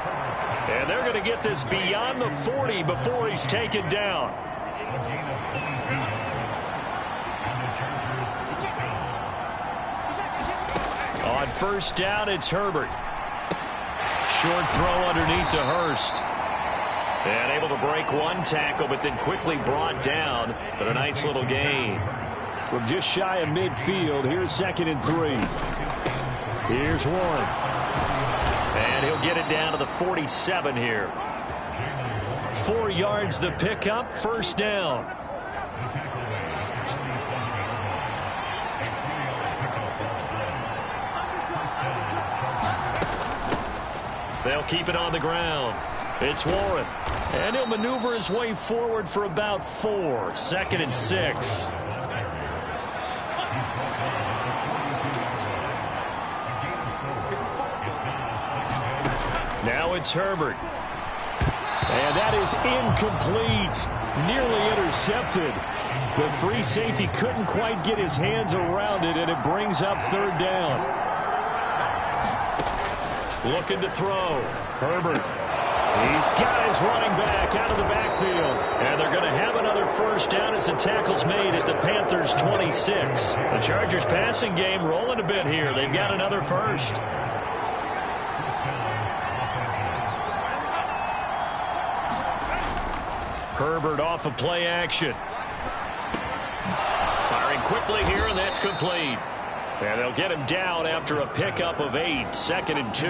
[SPEAKER 2] And they're going to get this beyond the 40 before he's taken down. On 1st down, it's Herbert. Short throw underneath to Hurst. And able to break one tackle, but then quickly brought down. But a nice little gain. From just shy of midfield, here's 2nd and 3. Here's 1. And he'll get it down to the 47 here. 4 yards the pickup, 1st down. They'll keep it on the ground. It's Warren. And he'll maneuver his way forward for about 4. 2nd and 6. Now it's Herbert. And that is incomplete. Nearly intercepted. The free safety couldn't quite get his hands around it, and it brings up 3rd down. Looking to throw. Herbert. He's got his running back out of the backfield. And they're going to have another 1st down as the tackle's made at the Panthers' 26. The Chargers passing game rolling a bit here. They've got another 1st. Herbert off of play action. Firing quickly here, and that's complete. And they'll get him down after a pickup of 8. 2nd and 2.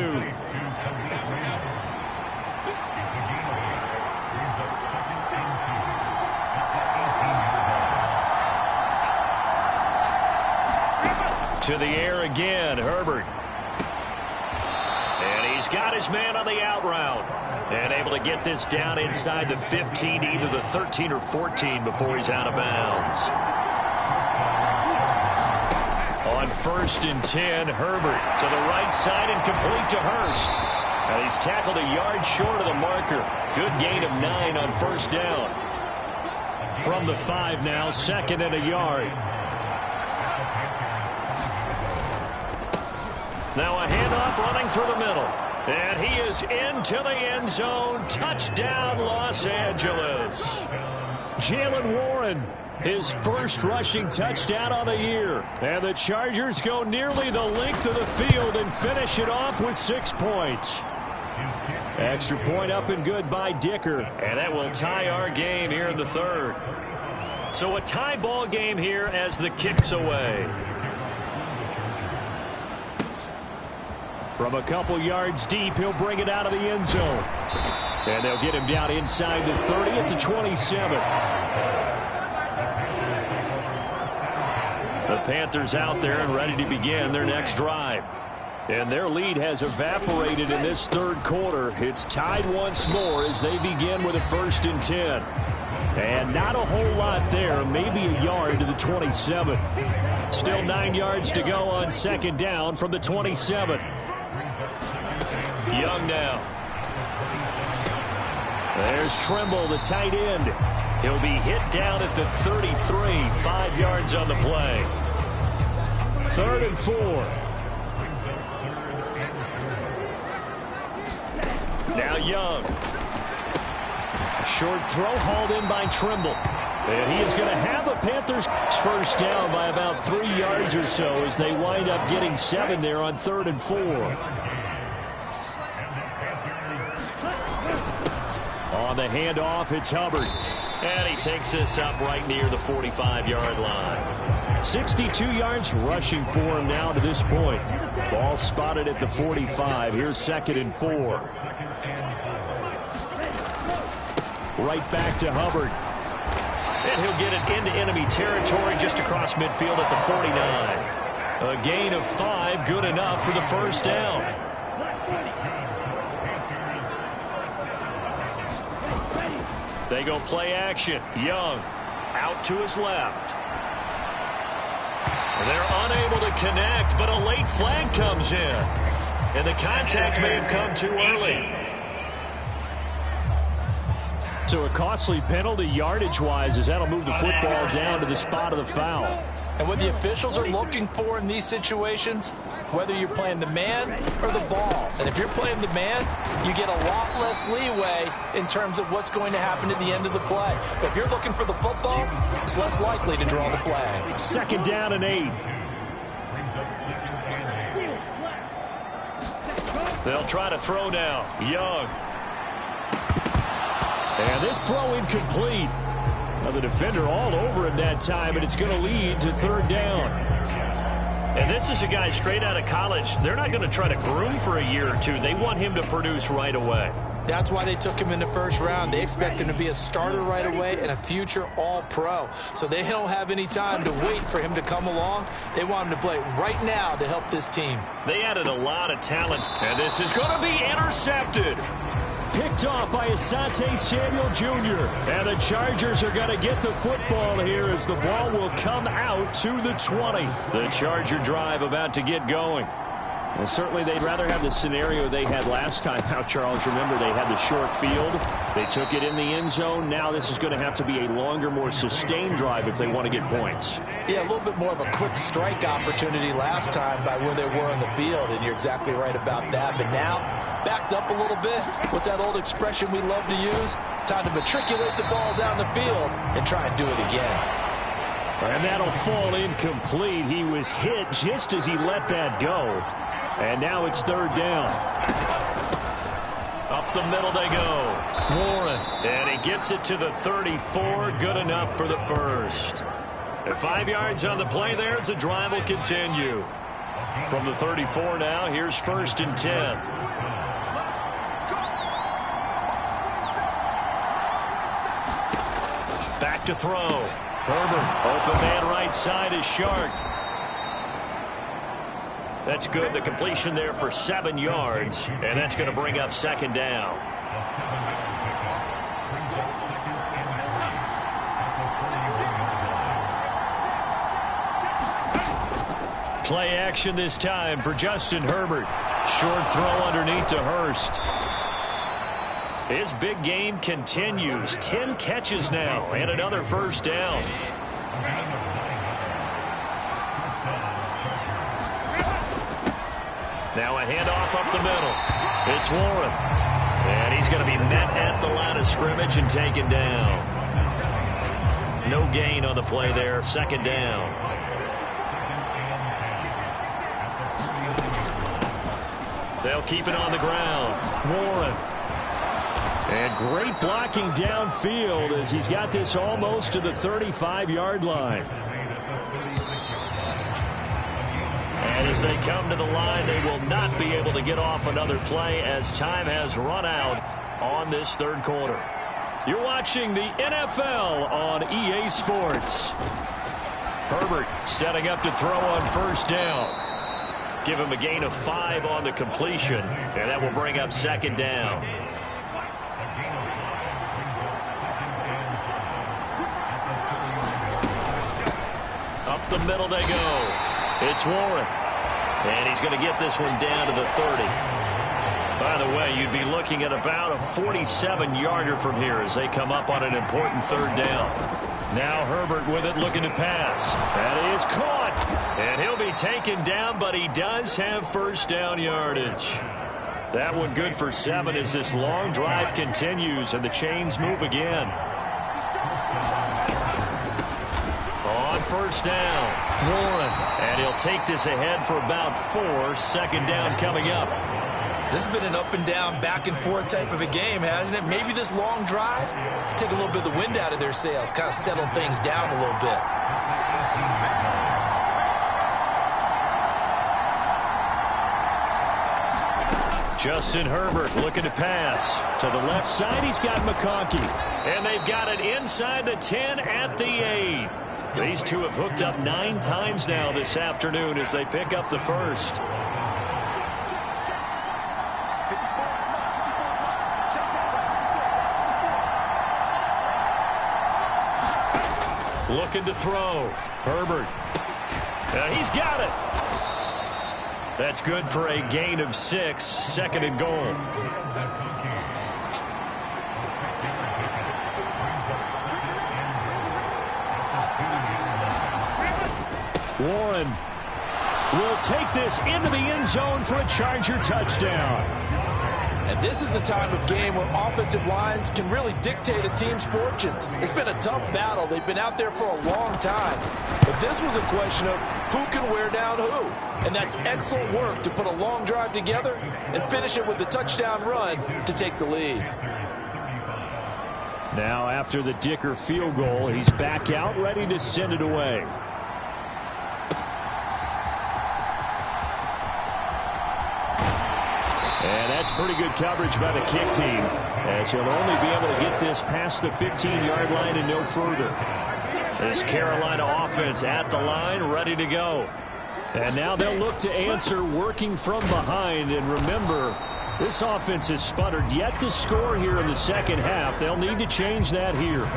[SPEAKER 2] To the air again, Herbert. And he's got his man on the out route. And able to get this down inside the 15, either the 13 or 14 before he's out of bounds. On 1st and 10, Herbert to the right side and complete to Hurst. And he's tackled a yard short of the marker. Good gain of 9 on first down. From the 5 now, 2nd and a yard. Now a handoff running through the middle. And he is into the end zone. Touchdown, Los Angeles. Jalen Warren, his first rushing touchdown of the year. And the Chargers go nearly the length of the field and finish it off with 6 points. Extra point up and good by Dicker. And that will tie our game here in the 3rd. So a tie ball game here as the kick's away. From a couple yards deep, he'll bring it out of the end zone. And they'll get him down inside the 30 at the 27. The Panthers out there and ready to begin their next drive. And their lead has evaporated in this 3rd quarter. It's tied once more as they begin with a 1st and 10. And not a whole lot there, maybe a yard to the 27. Still 9 yards to go on 2nd down from the 27. Young now. There's Trimble, the tight end. He'll be hit down at the 33, 5 yards on the play. 3rd and 4. Now Young. A short throw hauled in by Trimble. And he is going to have a Panthers first down by about 3 yards or so as they wind up getting 7 there on 3rd and 4. On the handoff, it's Hubbard. And he takes this up right near the 45-yard line. 62 yards rushing for him now to this point. Ball spotted at the 45. Here's 2nd and 4. Right back to Hubbard. And he'll get it into enemy territory just across midfield at the 49. A gain of 5, good enough for the first down. They go play action. Young out to his left. They're unable to connect, but a late flag comes in. And the contact may have come too early. So a costly penalty yardage-wise as that'll move the football down to the spot of the foul.
[SPEAKER 4] And what the officials are looking for in these situations, whether you're playing the man or the ball. And if you're playing the man, you get a lot less leeway in terms of what's going to happen at the end of the play. But if you're looking for the football, it's less likely to draw the flag.
[SPEAKER 2] 2nd down and 8. They'll try to throw now. Young. And this throw incomplete. Now the defender all over him that time, and it's going to lead to 3rd down. And this is a guy straight out of college. They're not going to try to groom for a year or two. They want him to produce right away.
[SPEAKER 4] That's why they took him in the 1st round. They expect him to be a starter right away and a future all-pro. So they don't have any time to wait for him to come along. They want him to play right now to help this team.
[SPEAKER 2] They added a lot of talent, and this is going to be intercepted. Picked off by Asante Samuel Jr. And the Chargers are going to get the football here as the ball will come out to the 20. The Charger drive about to get going. Well, certainly they'd rather have the scenario they had last time out, Charles. Remember, they had the short field. They took it in the end zone. Now this is going to have to be a longer, more sustained drive if they want to get points.
[SPEAKER 4] Yeah, a little bit more of a quick strike opportunity last time by where they were on the field, and you're exactly right about that. But now, backed up a little bit. What's that old expression we love to use? Time to matriculate the ball down the field and try and do it again.
[SPEAKER 2] And that'll fall incomplete. He was hit just as he let that go. And now it's 3rd down. Up the middle they go. Warren. And he gets it to the 34. Good enough for the first. And 5 yards on the play there as the drive will continue. From the 34 now, here's 1st and 10. Back to throw. Herbert. Open man right side is Shark. That's good. The completion there for 7 yards. And that's going to bring up 2nd down. Play action this time for Justin Herbert. Short throw underneath to Hurst. His big game continues. 10 catches now and another first down. Now a handoff up the middle. It's Warren. And he's going to be met at the line of scrimmage and taken down. No gain on the play there. Second down. They'll keep it on the ground. Warren. And great blocking downfield as he's got this almost to the 35-yard line. And as they come to the line, they will not be able to get off another play as time has run out on this third quarter. You're watching the NFL on EA Sports. Herbert setting up to throw on first down. Give him a gain of 5 on the completion, and that will bring up second down. Up the middle they go. It's Warren. And he's going to get this one down to the 30. By the way, you'd be looking at about a 47-yarder from here as they come up on an important third down. Now Herbert with it, looking to pass. That is caught. And he'll be taken down, but he does have first down yardage. That one good for 7 as this long drive continues and the chains move again. On first down, Warren. And he'll take this ahead for about 4. Second down coming up.
[SPEAKER 4] This has been an up and down, back and forth type of a game, hasn't it? Maybe this long drive take a little bit of the wind out of their sails, kind of settle things down a little bit.
[SPEAKER 2] Justin Herbert looking to pass. To the left side, he's got McConkey. And they've got it inside the 10 at the 8. These two have hooked up 9 times now this afternoon as they pick up the first. Looking to throw. Herbert. He's got it. That's good for a gain of 6. Second and goal. Warren will take this into the end zone for a Charger touchdown.
[SPEAKER 3] And this is a time of game where offensive lines can really dictate a team's fortunes. It's been a tough battle. They've been out there for a long time. But this was a question of who can wear down who. And that's excellent work to put a long drive together and finish it with the touchdown run to take the lead.
[SPEAKER 2] Now after the Dicker field goal, he's back out ready to send it away. And that's pretty good coverage by the kick team, as he'll only be able to get this past the 15-yard line and no further. This Carolina offense at the line, ready to go. And now they'll look to answer working from behind. And remember, this offense has sputtered yet to score here in the second half. They'll need to change that here.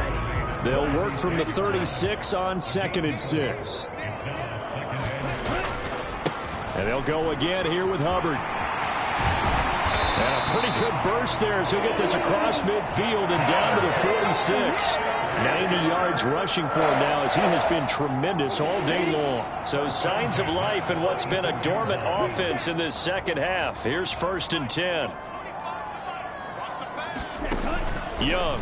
[SPEAKER 2] They'll work from the 36 on 2nd and 6. And they'll go again here with Hubbard. And a pretty good burst there as he'll get this across midfield and down to the 46. 90 yards rushing for him now as he has been tremendous all day long. So signs of life in what's been a dormant offense in this second half. Here's 1st and 10. Young.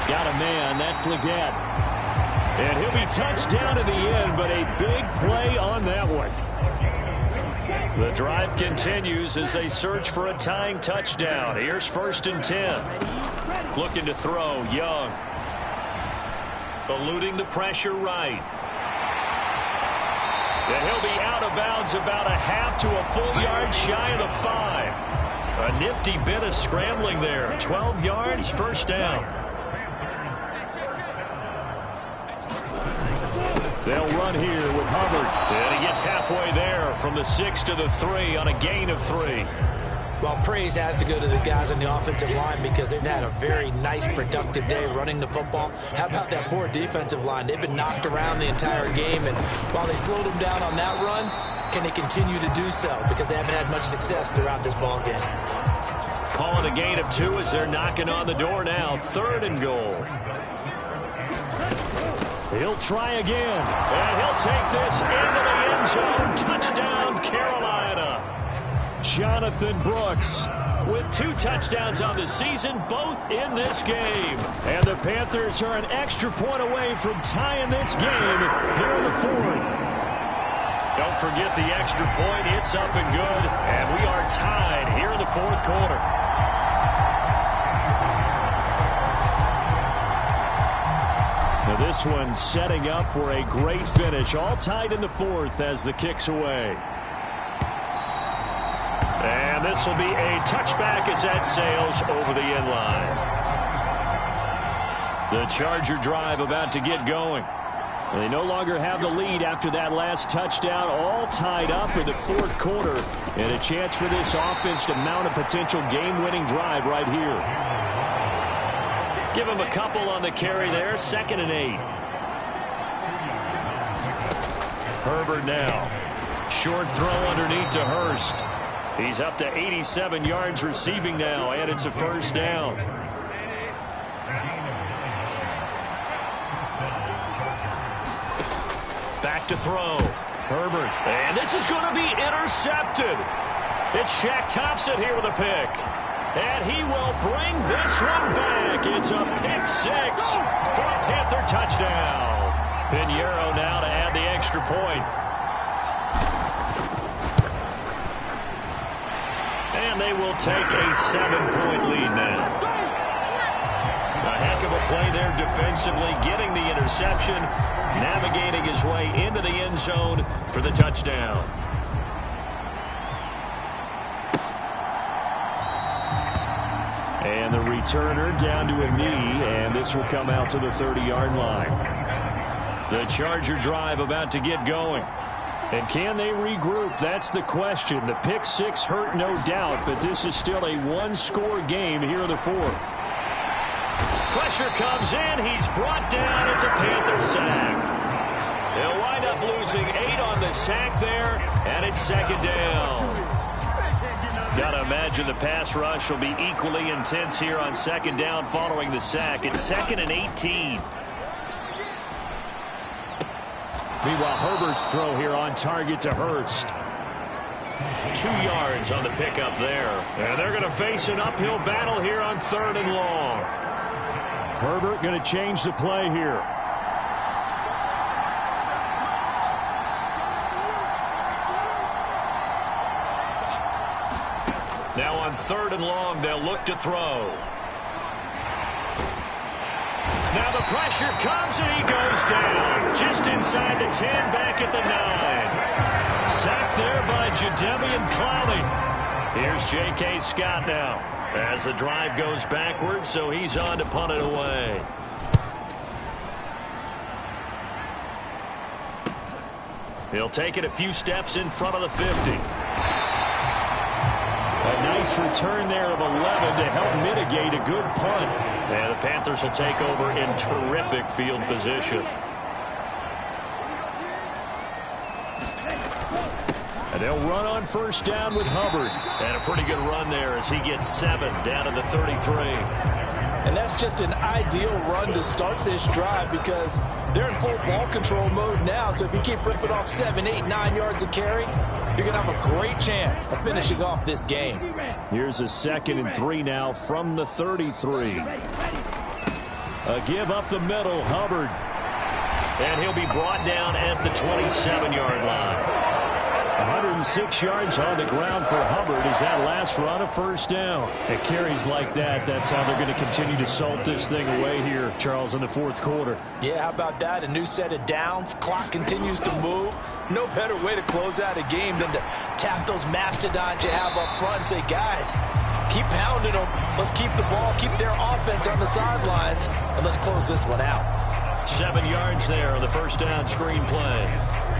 [SPEAKER 2] Got a man. That's Leggett. And he'll be touched down in the end, but a big play on that one. The drive continues as they search for a tying touchdown. Here's 1st and 10. Looking to throw, Young. Eluding the pressure right. And he'll be out of bounds about a half to a full yard shy of the 5. A nifty bit of scrambling there. 12 yards, first down. They'll run here with Hubbard. And he gets halfway there from the 6 to the 3 on a gain of 3.
[SPEAKER 4] Well, praise has to go to the guys on the offensive line because they've had a very nice, productive day running the football. How about that poor defensive line? They've been knocked around the entire game, and while they slowed them down on that run, can they continue to do so? Because they haven't had much success throughout this ball game.
[SPEAKER 2] Calling a gain of 2 as they're knocking on the door now. 3rd and goal. He'll try again, and he'll take this into the end zone. Touchdown, Carolina. Jonathan Brooks with 2 touchdowns on the season, both in this game. And the Panthers are an extra point away from tying this game here in the 4th. Don't forget the extra point. It's up and good, and we are tied here in the 4th quarter. Now this one setting up for a great finish. All tied in the 4th as the kick's away. And this will be a touchback as that sails over the end line. The Charger drive about to get going. They no longer have the lead after that last touchdown. All tied up in the 4th quarter. And a chance for this offense to mount a potential game-winning drive right here. Give him a couple on the carry there. 2nd and 8. Herbert now. Short throw underneath to Hurst. He's up to 87 yards receiving now, and it's a 1st down. Back to throw. Herbert. And this is going to be intercepted. It's Shaq Thompson here with a pick. And he will bring this one back. It's a pick 6 for a Panther touchdown. Pinheiro now to add the extra point. And they will take a 7-point lead now. A heck of a play there defensively, getting the interception, navigating his way into the end zone for the touchdown. And the returner down to a knee, and this will come out to the 30-yard line. The Charger drive about to get going. And can they regroup? That's the question. The pick 6 hurt, no doubt, but this is still a 1-score game here in the 4th. Pressure comes in. He's brought down. It's a Panther sack. They'll wind up losing 8 on the sack there, and it's 2nd down. Got to imagine the pass rush will be equally intense here on 2nd down following the sack. It's 2nd and 18. Meanwhile, Herbert's throw here on target to Hurst. 2 yards on the pickup there. And they're going to face an uphill battle here on 3rd and long. Herbert going to change the play here. Now on 3rd and long, they'll look to throw. Now the pressure comes, and he goes down. Just inside the 10, back at the 9. Sacked there by Jadeveon Clowney. Here's J.K. Scott now as the drive goes backwards, so he's on to punt it away. He'll take it a few steps in front of the 50. A nice return there of 11 to help mitigate a good punt. And the Panthers will take over in terrific field position. And they'll run on 1st down with Hubbard. And a pretty good run there as he gets 7 down to the 33.
[SPEAKER 3] And that's just an ideal run to start this drive because they're in full ball control mode now. So if you keep ripping off 7, 8, 9 yards of carry, you're going to have a great chance of finishing off this game.
[SPEAKER 2] Here's a 2nd and 3 now from the 33. A give up the middle, Hubbard. And he'll be brought down at the 27-yard line. 106 yards on the ground for Hubbard as that last run of 1st down. At carries like that, that's how they're going to continue to salt this thing away here, Charles, in the 4th quarter.
[SPEAKER 3] Yeah, how about that? A new set of downs. Clock continues to move. No better way to close out a game than to tap those mastodons you have up front and say, guys, keep pounding them. Let's keep the ball, keep their offense on the sidelines, and let's close this one out.
[SPEAKER 2] 7 yards there on the 1st down screen play.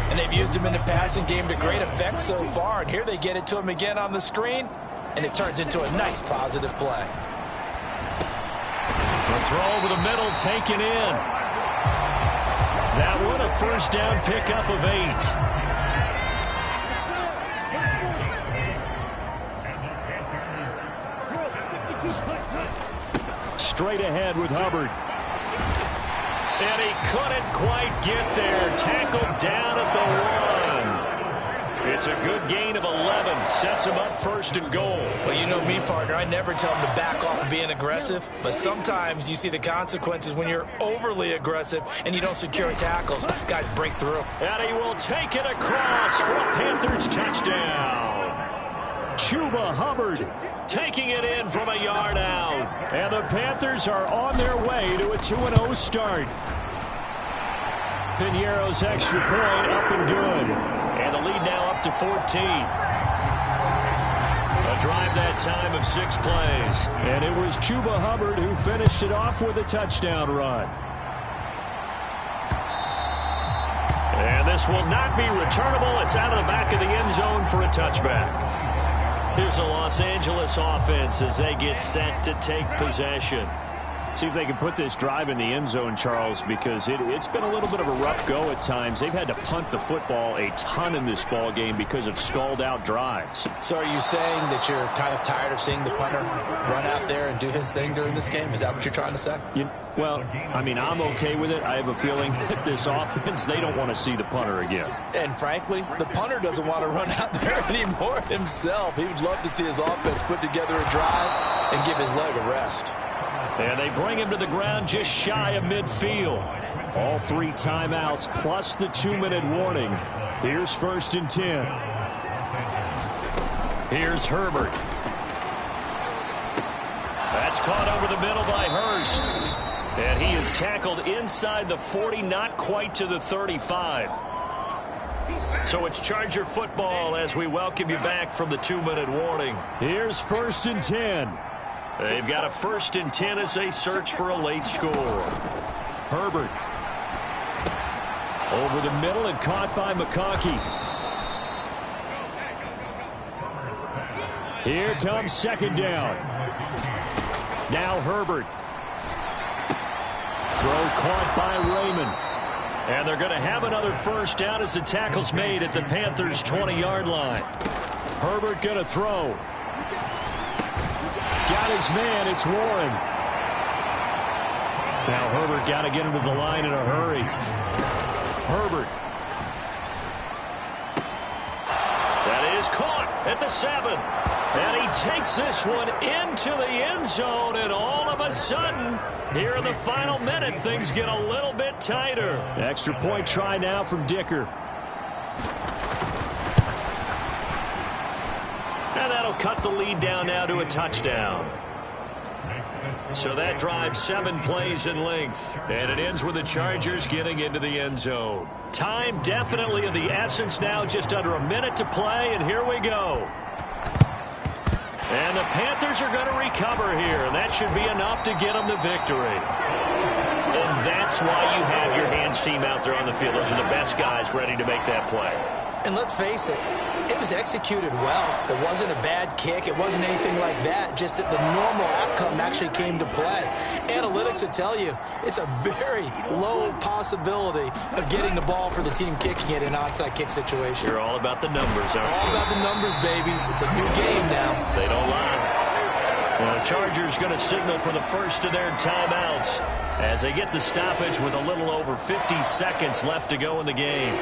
[SPEAKER 3] And they've used him in the passing game to great effect so far. And here they get it to him again on the screen.
[SPEAKER 4] and it turns into a nice positive play.
[SPEAKER 2] The throw over the middle taken in. That one a first down pickup of 8. Straight ahead with Hubbard. And he couldn't quite get there. Tackled down at the 1. It's a good gain of 11. Sets him up first and goal.
[SPEAKER 4] Well, you know me, partner. I never tell him to back off of being aggressive. But sometimes you see the consequences when you're overly aggressive and you don't secure tackles. Guys break through.
[SPEAKER 2] And he will take it across for a Panthers touchdown. Chuba Hubbard taking it in from a yard out. And the Panthers are on their way to a 2-0 start. Piñeiro's extra point up and good. And the lead now up to 14. A drive that time of 6 plays. And it was Chuba Hubbard who finished it off with a touchdown run. And this will not be returnable. It's out of the back of the end zone for a touchback. Here's the Los Angeles offense as they get set to take possession. See if they can put this drive in the end zone, Charles, because it's been a little bit of a rough go at times. They've had to punt the football a ton in this ball game because of stalled-out drives.
[SPEAKER 3] So are you saying that you're kind of tired of seeing the punter run out there and do his thing during this game? Is that what you're trying to say?
[SPEAKER 2] Well, I mean, I'm okay with it. I have a feeling that this offense, they don't want to see the punter again.
[SPEAKER 3] And frankly, the punter doesn't want to run out there anymore himself. He would love to see his offense put together a drive and give his leg a rest.
[SPEAKER 2] And they bring him to the ground just shy of midfield. All 3 timeouts plus the 2-minute warning. Here's 1st and 10. Here's Herbert. That's caught over the middle by Hurst. And he is tackled inside the 40, not quite to the 35. So it's Charger football as we welcome you back from the 2-minute warning. Here's 1st and 10. They've got a 1st and 10 as they search for a late score. Herbert. Over the middle and caught by McConkey. Here comes 2nd down. Now Herbert. Throw caught by Raymond. And they're going to have another 1st down as the tackle's made at the Panthers' 20-yard line. Herbert going to throw. Got his man. It's Warren. Now Herbert got to get him to the line in a hurry. Herbert. That is caught at the 7. And he takes this one into the end zone. And all of a sudden, here in the final minute, things get a little bit tighter. Extra point try now from Dicker. And that'll cut the lead down now to a touchdown. So that drives 7 plays in length. And it ends with the Chargers getting into the end zone. Time definitely of the essence now. Just under a minute to play. And here we go. And the Panthers are going to recover here. And that should be enough to get them the victory. And that's why you have your hands team out there on the field. Those are the best guys ready to make that play.
[SPEAKER 4] And let's face it, it was executed well. It wasn't a bad kick. It wasn't anything like that. Just that the normal outcome actually came to play. Analytics will tell you it's a very low possibility of getting the ball for the team kicking it in an onside kick situation.
[SPEAKER 2] You're all about the numbers, aren't you?
[SPEAKER 4] All about the numbers, baby. It's a new game now.
[SPEAKER 2] They don't lie. Well, the Chargers going to signal for the first of their timeouts as they get the stoppage with a little over 50 seconds left to go in the game.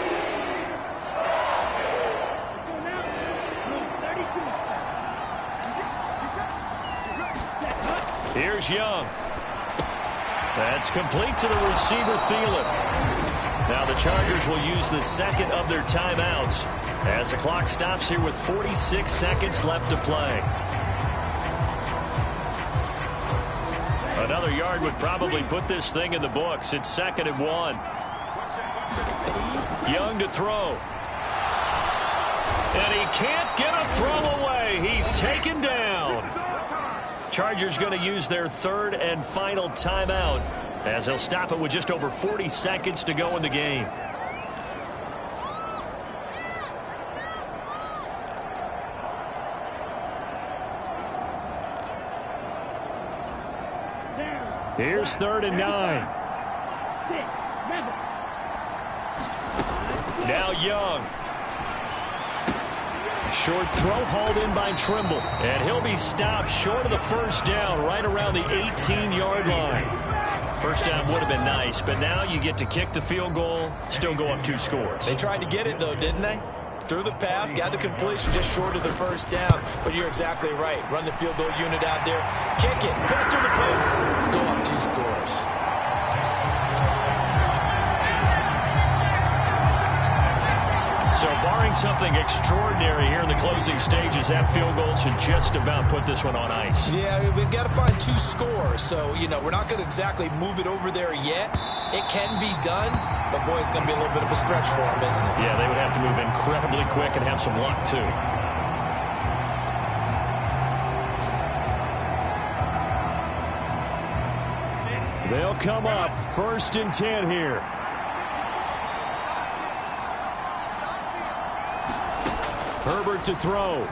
[SPEAKER 2] Here's Young. That's complete to the receiver, Thielen. Now the Chargers will use the second of their timeouts as the clock stops here with 46 seconds left to play. Another yard would probably put this thing in the books. It's 2nd and 1. Young to throw. And he can't get a throw away. He's taken down. Chargers going to use their 3rd and final timeout as they'll stop it with just over 40 seconds to go in the game. Here's 3rd and 9. Now Young. Short throw hauled in by Trimble. And he'll be stopped short of the first down right around the 18-yard line. First down would have been nice, but now you get to kick the field goal, still go up 2 scores.
[SPEAKER 4] They tried to get it, though, didn't they? Threw the pass, got the completion just short of the first down. But you're exactly right. Run the field goal unit out there. Kick it. Put it through the post. Go up 2 scores.
[SPEAKER 2] So barring something extraordinary here in the closing stages, that field goal should just about put this one on ice.
[SPEAKER 4] Yeah, we've got to find 2 scores. So, we're not going to exactly move it over there yet. It can be done, but, boy, it's going to be a little bit of a stretch for them, isn't it?
[SPEAKER 2] Yeah, they would have to move incredibly quick and have some luck, too. They'll come up 1st and 10 here. Herbert to throw.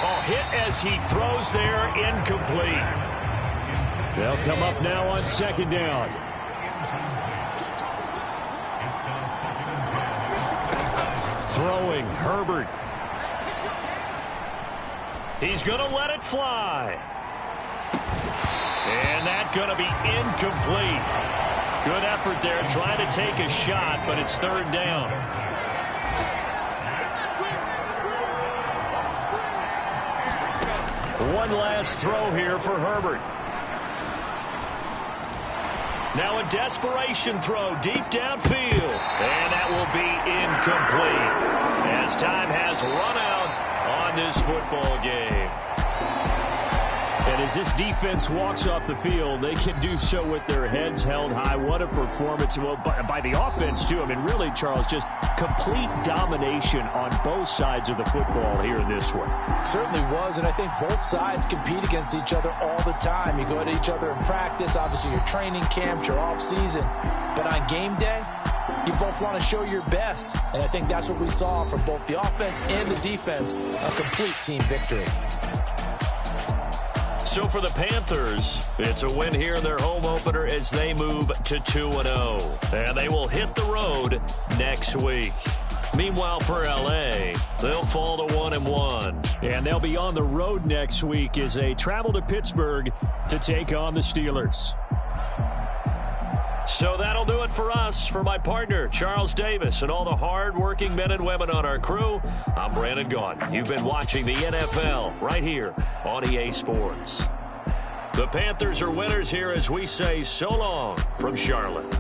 [SPEAKER 2] Oh, hit as he throws there, incomplete. They'll come up now on 2nd down. Throwing, Herbert. He's going to let it fly. And that's going to be incomplete. Good effort there, trying to take a shot, but it's 3rd down. One last throw here for Herbert. Now a desperation throw deep downfield. And that will be incomplete as time has run out on this football game. And as this defense walks off the field, they can do so with their heads held high. What a performance. Well, by the offense, too. I mean, really, Charles, just complete domination on both sides of the football here in this one.
[SPEAKER 3] Certainly was, and I think both sides compete against each other all the time. You go at each other in practice, obviously your training camps, your off-season. But on game day, you both want to show your best. And I think that's what we saw from both the offense and the defense, a complete team victory.
[SPEAKER 2] So for the Panthers, it's a win here in their home opener as they move to 2-0. And they will hit the road next week. Meanwhile, for L.A., they'll fall to 1-1. And they'll be on the road next week as they travel to Pittsburgh to take on the Steelers. So that'll do it for us. For my partner, Charles Davis, and all the hard-working men and women on our crew, I'm Brandon Gaudin. You've been watching the NFL right here on EA Sports. The Panthers are winners here as we say so long from Charlotte.